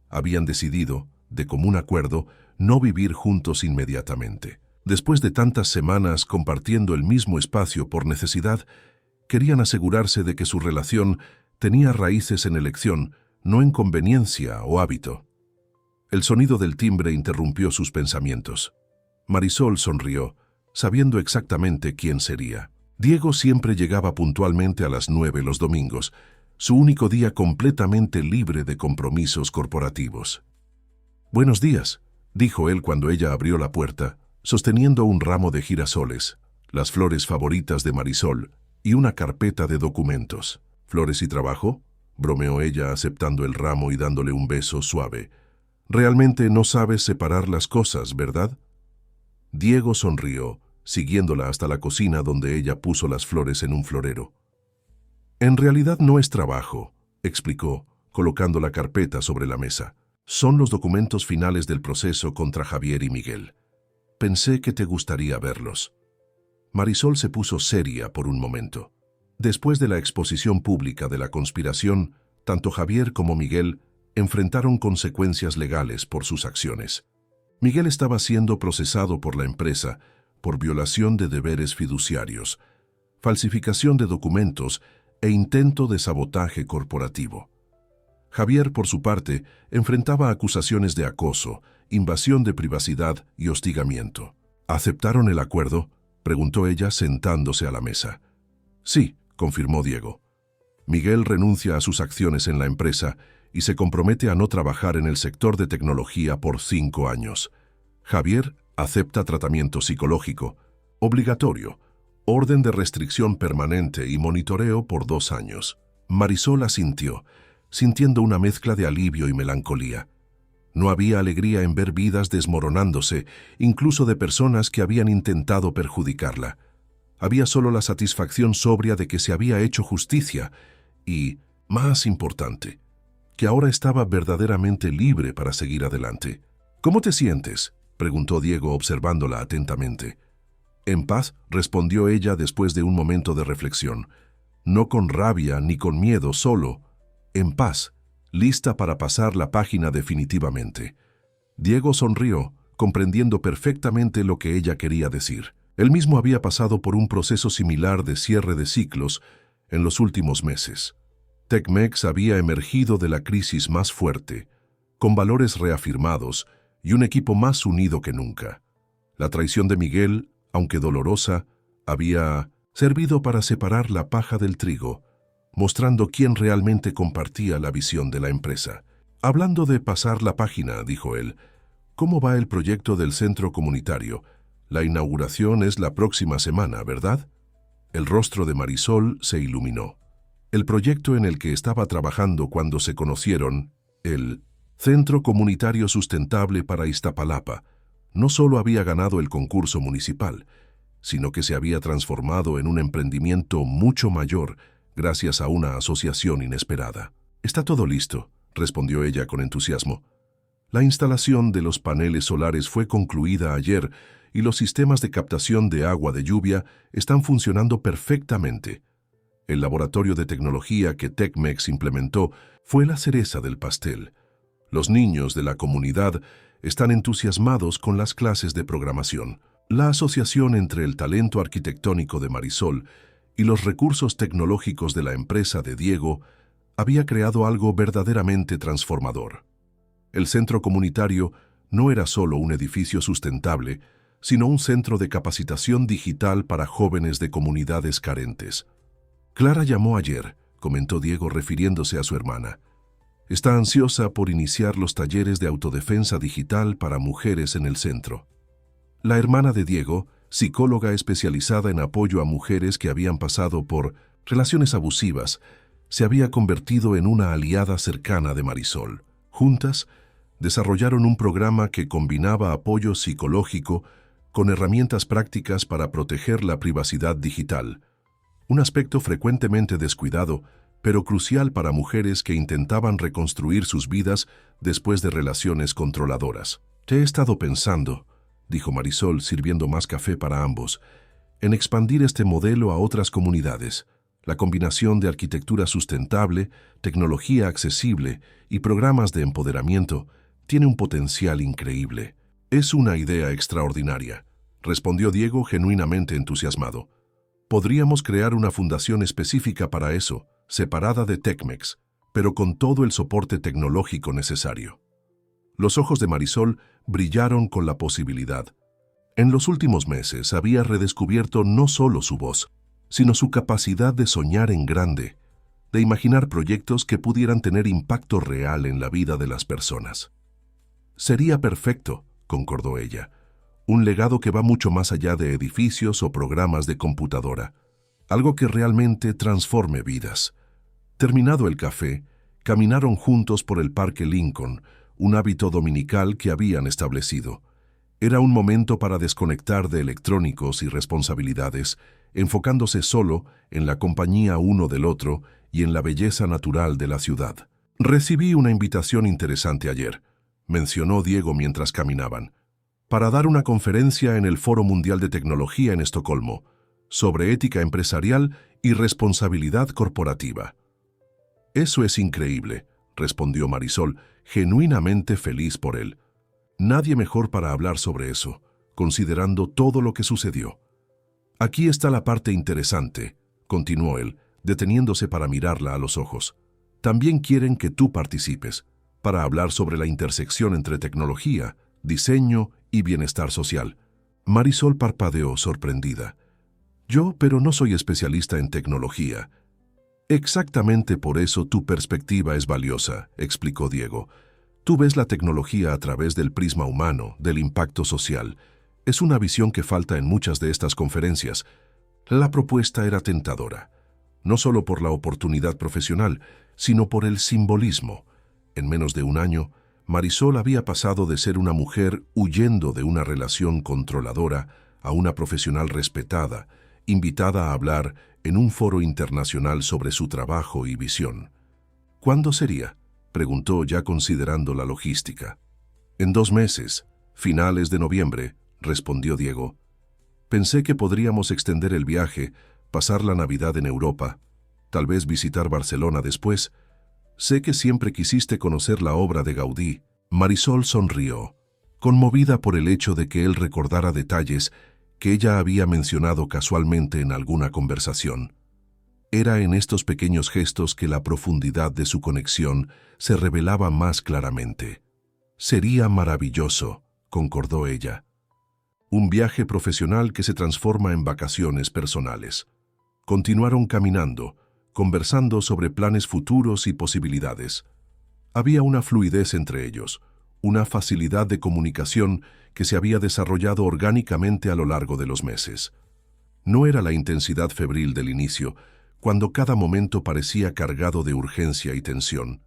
Habían decidido, de común acuerdo, no vivir juntos inmediatamente. Después de tantas semanas compartiendo el mismo espacio por necesidad, querían asegurarse de que su relación tenía raíces en elección, no en conveniencia o hábito. El sonido del timbre interrumpió sus pensamientos. Marisol sonrió, sabiendo exactamente quién sería. Diego siempre llegaba puntualmente a las 9 los domingos, su único día completamente libre de compromisos corporativos. «Buenos días», dijo él cuando ella abrió la puerta, sosteniendo un ramo de girasoles, las flores favoritas de Marisol, y una carpeta de documentos. ¿Flores y trabajo?, bromeó ella aceptando el ramo y dándole un beso suave. Realmente no sabes separar las cosas, ¿verdad? Diego sonrió, siguiéndola hasta la cocina donde ella puso las flores en un florero. En realidad no es trabajo, explicó, colocando la carpeta sobre la mesa. Son los documentos finales del proceso contra Javier y Miguel. Pensé que te gustaría verlos. Marisol se puso seria por un momento. Después de la exposición pública de la conspiración, tanto Javier como Miguel enfrentaron consecuencias legales por sus acciones. Miguel estaba siendo procesado por la empresa por violación de deberes fiduciarios, falsificación de documentos e intento de sabotaje corporativo. Javier, por su parte, enfrentaba acusaciones de acoso, invasión de privacidad y hostigamiento. ¿Aceptaron el acuerdo?, preguntó ella sentándose a la mesa. Sí, confirmó Diego. Miguel renuncia a sus acciones en la empresa y se compromete a no trabajar en el sector de tecnología por 5 años. Javier acepta tratamiento psicológico, obligatorio, orden de restricción permanente y monitoreo por 2 años. Marisol asintió, sintiendo una mezcla de alivio y melancolía. No había alegría en ver vidas desmoronándose, incluso de personas que habían intentado perjudicarla. Había solo la satisfacción sobria de que se había hecho justicia y, más importante, que ahora estaba verdaderamente libre para seguir adelante. ¿Cómo te sientes?, preguntó Diego observándola atentamente. En paz, respondió ella después de un momento de reflexión. No con rabia ni con miedo, solo en paz, lista para pasar la página definitivamente. Diego sonrió, comprendiendo perfectamente lo que ella quería decir. Él mismo había pasado por un proceso similar de cierre de ciclos en los últimos meses. Tecmex había emergido de la crisis más fuerte, con valores reafirmados y un equipo más unido que nunca. La traición de Miguel, aunque dolorosa, había servido para separar la paja del trigo, mostrando quién realmente compartía la visión de la empresa. Hablando de pasar la página, dijo él, ¿cómo va el proyecto del centro comunitario? La inauguración es la próxima semana, ¿verdad? El rostro de Marisol se iluminó. El proyecto en el que estaba trabajando cuando se conocieron, el Centro Comunitario Sustentable para Iztapalapa, no solo había ganado el concurso municipal, sino que se había transformado en un emprendimiento mucho mayor gracias a una asociación inesperada. «Está todo listo», respondió ella con entusiasmo. La instalación de los paneles solares fue concluida ayer y los sistemas de captación de agua de lluvia están funcionando perfectamente. El laboratorio de tecnología que Tecmex implementó fue la cereza del pastel. Los niños de la comunidad están entusiasmados con las clases de programación. La asociación entre el talento arquitectónico de Marisol y los recursos tecnológicos de la empresa de Diego había creado algo verdaderamente transformador. El centro comunitario no era solo un edificio sustentable, sino un centro de capacitación digital para jóvenes de comunidades carentes. Clara llamó ayer, comentó Diego refiriéndose a su hermana. Está ansiosa por iniciar los talleres de autodefensa digital para mujeres en el centro. La hermana de Diego, psicóloga especializada en apoyo a mujeres que habían pasado por relaciones abusivas, se había convertido en una aliada cercana de Marisol. Juntas, desarrollaron un programa que combinaba apoyo psicológico con herramientas prácticas para proteger la privacidad digital, un aspecto frecuentemente descuidado, pero crucial para mujeres que intentaban reconstruir sus vidas después de relaciones controladoras. «Te he estado pensando», dijo Marisol sirviendo más café para ambos, «en expandir este modelo a otras comunidades. La combinación de arquitectura sustentable, tecnología accesible y programas de empoderamiento tiene un potencial increíble». «Es una idea extraordinaria», respondió Diego genuinamente entusiasmado. «Podríamos crear una fundación específica para eso, separada de Tecmex, pero con todo el soporte tecnológico necesario». Los ojos de Marisol brillaron con la posibilidad. En los últimos meses había redescubierto no solo su voz, sino su capacidad de soñar en grande, de imaginar proyectos que pudieran tener impacto real en la vida de las personas. «Sería perfecto», concordó ella. Un legado que va mucho más allá de edificios o programas de computadora. Algo que realmente transforme vidas. Terminado el café, caminaron juntos por el Parque Lincoln, un hábito dominical que habían establecido. Era un momento para desconectar de electrónicos y responsabilidades, enfocándose solo en la compañía uno del otro y en la belleza natural de la ciudad. Recibí una invitación interesante ayer, mencionó Diego mientras caminaban, para dar una conferencia en el Foro Mundial de Tecnología en Estocolmo, sobre ética empresarial y responsabilidad corporativa. Eso es increíble, respondió Marisol, genuinamente feliz por él. Nadie mejor para hablar sobre eso, considerando todo lo que sucedió. Aquí está la parte interesante, continuó él, deteniéndose para mirarla a los ojos. También quieren que tú participes, para hablar sobre la intersección entre tecnología, diseño y bienestar social. Marisol parpadeó sorprendida. Pero no soy especialista en tecnología. Exactamente por eso tu perspectiva es valiosa, explicó Diego. Tú ves la tecnología a través del prisma humano, del impacto social. Es una visión que falta en muchas de estas conferencias. La propuesta era tentadora, no solo por la oportunidad profesional, sino por el simbolismo. En menos de un año, Marisol había pasado de ser una mujer huyendo de una relación controladora a una profesional respetada, invitada a hablar en un foro internacional sobre su trabajo y visión. ¿Cuándo sería?, preguntó ya considerando la logística. En 2 meses, finales de noviembre, respondió Diego. Pensé que podríamos extender el viaje, pasar la Navidad en Europa, tal vez visitar Barcelona después. Sé que siempre quisiste conocer la obra de Gaudí. Marisol sonrió, conmovida por el hecho de que él recordara detalles que ella había mencionado casualmente en alguna conversación. Era en estos pequeños gestos que la profundidad de su conexión se revelaba más claramente. Sería maravilloso, concordó ella. Un viaje profesional que se transforma en vacaciones personales. Continuaron caminando, conversando sobre planes futuros y posibilidades. Había una fluidez entre ellos, una facilidad de comunicación que se había desarrollado orgánicamente a lo largo de los meses. No era la intensidad febril del inicio, cuando cada momento parecía cargado de urgencia y tensión.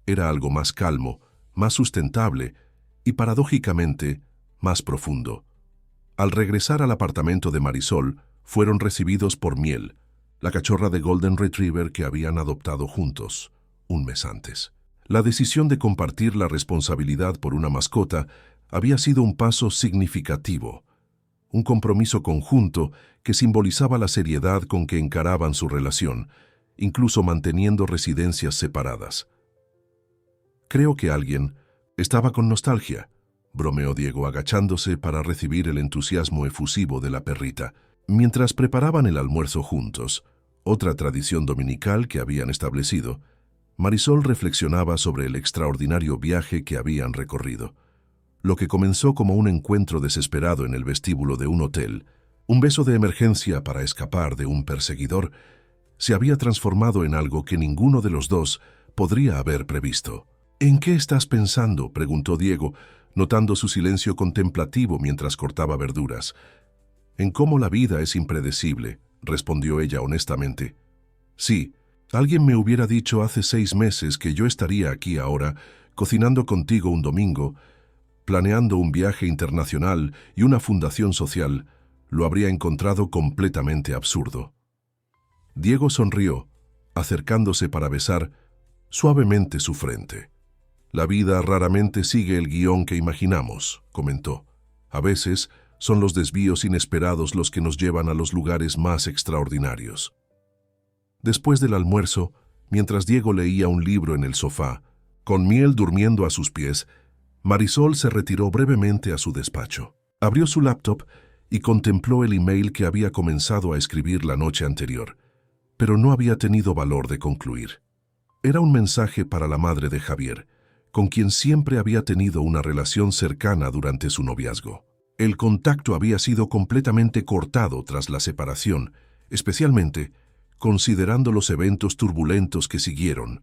Era algo más calmo, más sustentable y, paradójicamente, más profundo. Al regresar al apartamento de Marisol, fueron recibidos por Miel, la cachorra de Golden Retriever que habían adoptado juntos, un mes antes. La decisión de compartir la responsabilidad por una mascota había sido un paso significativo, un compromiso conjunto que simbolizaba la seriedad con que encaraban su relación, incluso manteniendo residencias separadas. Creo que alguien estaba con nostalgia, bromeó Diego agachándose para recibir el entusiasmo efusivo de la perrita. Mientras preparaban el almuerzo juntos, otra tradición dominical que habían establecido, Marisol reflexionaba sobre el extraordinario viaje que habían recorrido. Lo que comenzó como un encuentro desesperado en el vestíbulo de un hotel, un beso de emergencia para escapar de un perseguidor, se había transformado en algo que ninguno de los dos podría haber previsto. ¿En qué estás pensando?, preguntó Diego, notando su silencio contemplativo mientras cortaba verduras. En cómo la vida es impredecible, respondió ella honestamente. Sí, alguien me hubiera dicho hace 6 meses que yo estaría aquí ahora, cocinando contigo un domingo, planeando un viaje internacional y una fundación social, lo habría encontrado completamente absurdo. Diego sonrió, acercándose para besar suavemente su frente. La vida raramente sigue el guión que imaginamos, comentó. A veces son los desvíos inesperados los que nos llevan a los lugares más extraordinarios. Después del almuerzo, mientras Diego leía un libro en el sofá, con Miel durmiendo a sus pies, Marisol se retiró brevemente a su despacho. Abrió su laptop y contempló el email que había comenzado a escribir la noche anterior, pero no había tenido valor de concluir. Era un mensaje para la madre de Javier, con quien siempre había tenido una relación cercana durante su noviazgo. El contacto había sido completamente cortado tras la separación, especialmente considerando los eventos turbulentos que siguieron.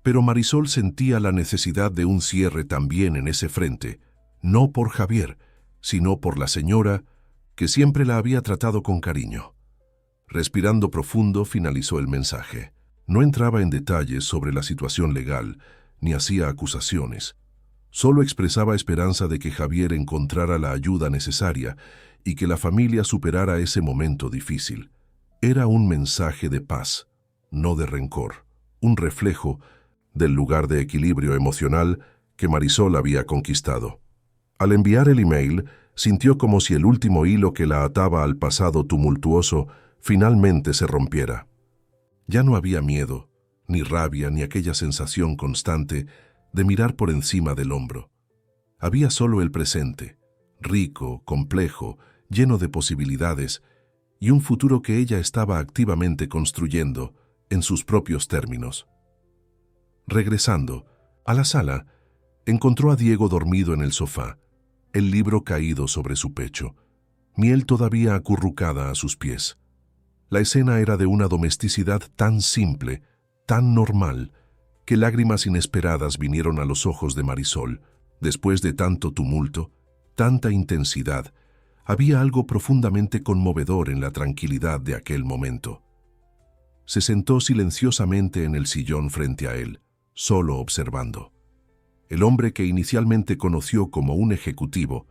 Pero Marisol sentía la necesidad de un cierre también en ese frente, no por Javier, sino por la señora que siempre la había tratado con cariño. Respirando profundo, finalizó el mensaje. No entraba en detalles sobre la situación legal, ni hacía acusaciones. Solo expresaba esperanza de que Javier encontrara la ayuda necesaria y que la familia superara ese momento difícil. Era un mensaje de paz, no de rencor, un reflejo del lugar de equilibrio emocional que Marisol había conquistado. Al enviar el email, sintió como si el último hilo que la ataba al pasado tumultuoso finalmente se rompiera. Ya no había miedo, ni rabia, ni aquella sensación constante de mirar por encima del hombro. Había solo el presente, rico, complejo, lleno de posibilidades, y un futuro que ella estaba activamente construyendo en sus propios términos. Regresando a la sala, encontró a Diego dormido en el sofá, el libro caído sobre su pecho, Miel todavía acurrucada a sus pies. La escena era de una domesticidad tan simple, tan normal, que lágrimas inesperadas vinieron a los ojos de Marisol. Después de tanto tumulto, tanta intensidad, había algo profundamente conmovedor en la tranquilidad de aquel momento. Se sentó silenciosamente en el sillón frente a él, solo observando. El hombre que inicialmente conoció como un ejecutivo,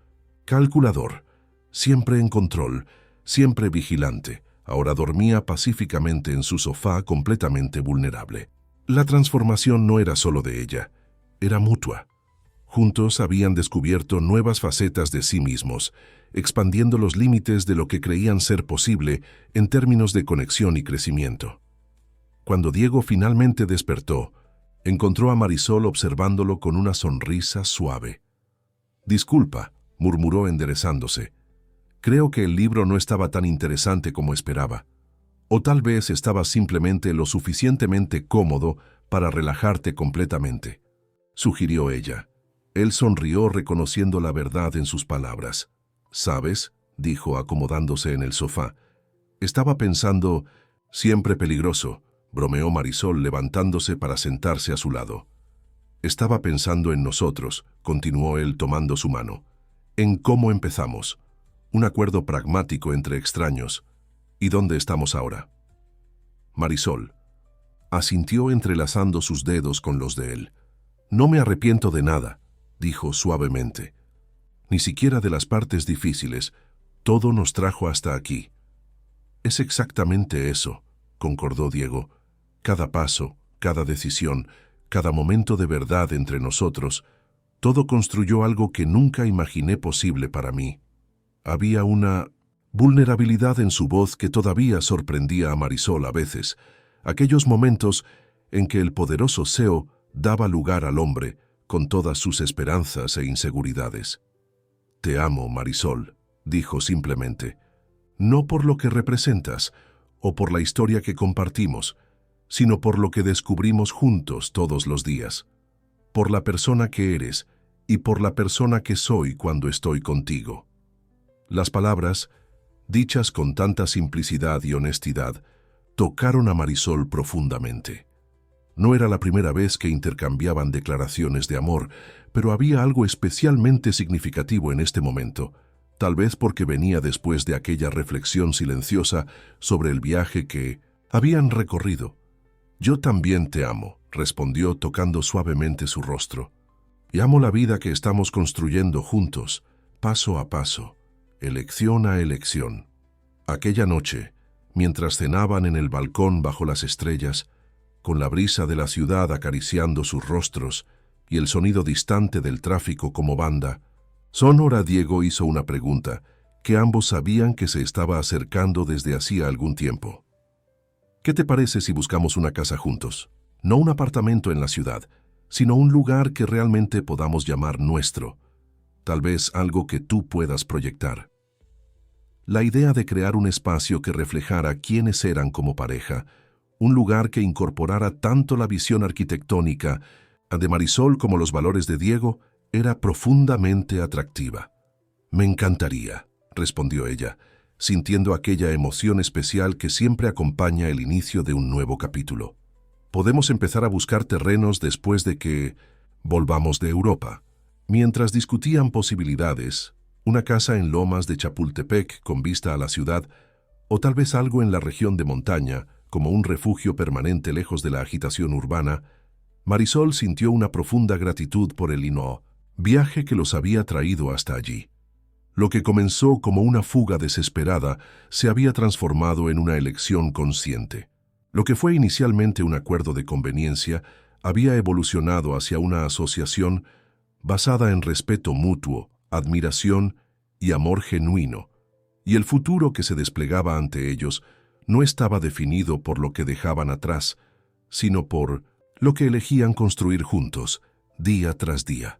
calculador, siempre en control, siempre vigilante, ahora dormía pacíficamente en su sofá completamente vulnerable. La transformación no era solo de ella, era mutua. Juntos habían descubierto nuevas facetas de sí mismos, expandiendo los límites de lo que creían ser posible en términos de conexión y crecimiento. Cuando Diego finalmente despertó, encontró a Marisol observándolo con una sonrisa suave. «Disculpa», murmuró enderezándose. «Creo que el libro no estaba tan interesante como esperaba. O tal vez estaba simplemente lo suficientemente cómodo para relajarte completamente», sugirió ella. Él sonrió reconociendo la verdad en sus palabras. «¿Sabes?», dijo acomodándose en el sofá. «Estaba pensando, siempre peligroso», bromeó Marisol levantándose para sentarse a su lado. «Estaba pensando en nosotros», continuó él tomando su mano. «En cómo empezamos. Un acuerdo pragmático entre extraños. ¿Y dónde estamos ahora?». Marisol asintió entrelazando sus dedos con los de él. «No me arrepiento de nada», dijo suavemente. «Ni siquiera de las partes difíciles. Todo nos trajo hasta aquí». «Es exactamente eso», concordó Diego. «Cada paso, cada decisión, cada momento de verdad entre nosotros, todo construyó algo que nunca imaginé posible para mí». Había una vulnerabilidad en su voz que todavía sorprendía a Marisol a veces, aquellos momentos en que el poderoso Seo daba lugar al hombre, con todas sus esperanzas e inseguridades. «Te amo, Marisol», dijo simplemente, «no por lo que representas o por la historia que compartimos, sino por lo que descubrimos juntos todos los días, por la persona que eres y por la persona que soy cuando estoy contigo». Las palabras, dichas con tanta simplicidad y honestidad, tocaron a Marisol profundamente. No era la primera vez que intercambiaban declaraciones de amor, pero había algo especialmente significativo en este momento, tal vez porque venía después de aquella reflexión silenciosa sobre el viaje que habían recorrido. «Yo también te amo», respondió tocando suavemente su rostro. «Y amo la vida que estamos construyendo juntos, paso a paso, elección a elección». Aquella noche, mientras cenaban en el balcón bajo las estrellas, con la brisa de la ciudad acariciando sus rostros y el sonido distante del tráfico como banda, sonora Diego hizo una pregunta que ambos sabían que se estaba acercando desde hacía algún tiempo. «¿Qué te parece si buscamos una casa juntos? No un apartamento en la ciudad, sino un lugar que realmente podamos llamar nuestro. Tal vez algo que tú puedas proyectar». La idea de crear un espacio que reflejara quiénes eran como pareja, un lugar que incorporara tanto la visión arquitectónica de Marisol como los valores de Diego, era profundamente atractiva. «Me encantaría», respondió ella, sintiendo aquella emoción especial que siempre acompaña el inicio de un nuevo capítulo. «Podemos empezar a buscar terrenos después de que volvamos de Europa». Mientras discutían posibilidades, una casa en Lomas de Chapultepec con vista a la ciudad, o tal vez algo en la región de montaña, como un refugio permanente lejos de la agitación urbana, Marisol sintió una profunda gratitud por el viaje que los había traído hasta allí. Lo que comenzó como una fuga desesperada se había transformado en una elección consciente. Lo que fue inicialmente un acuerdo de conveniencia había evolucionado hacia una asociación basada en respeto mutuo, admiración y amor genuino, y el futuro que se desplegaba ante ellos no estaba definido por lo que dejaban atrás, sino por lo que elegían construir juntos, día tras día.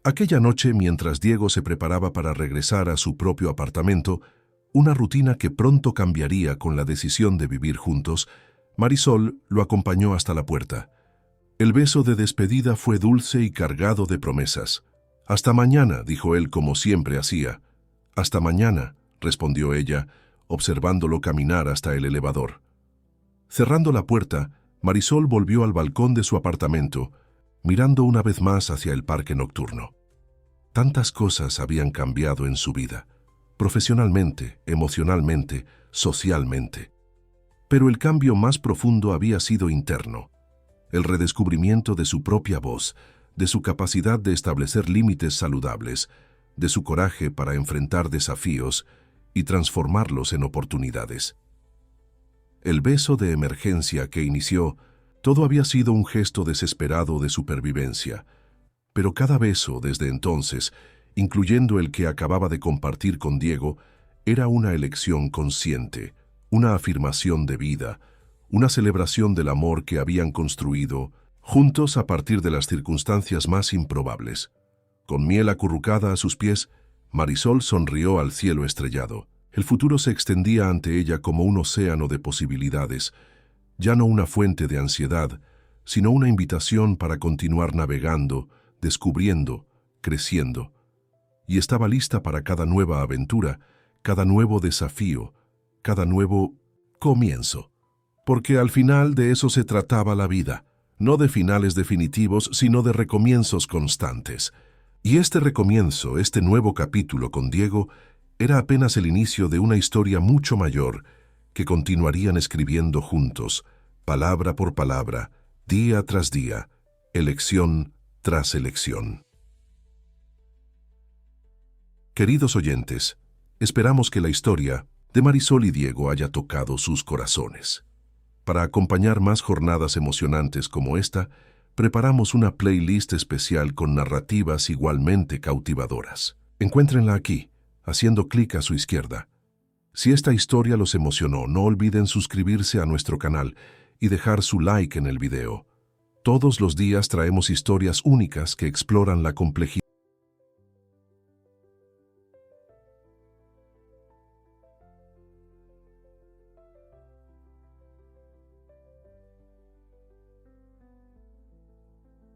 Aquella noche, mientras Diego se preparaba para regresar a su propio apartamento, una rutina que pronto cambiaría con la decisión de vivir juntos, Marisol lo acompañó hasta la puerta. El beso de despedida fue dulce y cargado de promesas. «Hasta mañana», dijo él como siempre hacía. «Hasta mañana», respondió ella, observándolo caminar hasta el elevador. Cerrando la puerta, Marisol volvió al balcón de su apartamento, mirando una vez más hacia el parque nocturno. Tantas cosas habían cambiado en su vida, profesionalmente, emocionalmente, socialmente. Pero el cambio más profundo había sido interno. El redescubrimiento de su propia voz, de su capacidad de establecer límites saludables, de su coraje para enfrentar desafíos y transformarlos en oportunidades. El beso de emergencia que inició, todo había sido un gesto desesperado de supervivencia, pero cada beso desde entonces, incluyendo el que acababa de compartir con Diego, era una elección consciente, una afirmación de vida, una celebración del amor que habían construido juntos a partir de las circunstancias más improbables. Con miel acurrucada a sus pies, Marisol sonrió al cielo estrellado. El futuro se extendía ante ella como un océano de posibilidades, ya no una fuente de ansiedad, sino una invitación para continuar navegando, descubriendo, creciendo. Y estaba lista para cada nueva aventura, cada nuevo desafío, cada nuevo comienzo. Porque al final de eso se trataba la vida, no de finales definitivos, sino de recomienzos constantes. Y este recomienzo, este nuevo capítulo con Diego, era apenas el inicio de una historia mucho mayor que continuarían escribiendo juntos, palabra por palabra, día tras día, elección tras elección. Queridos oyentes, esperamos que la historia de Marisol y Diego haya tocado sus corazones. Para acompañar más jornadas emocionantes como esta, preparamos una playlist especial con narrativas igualmente cautivadoras. Encuéntrenla aquí, haciendo clic a su izquierda. Si esta historia los emocionó, no olviden suscribirse a nuestro canal y dejar su like en el video. Todos los días traemos historias únicas que exploran la complejidad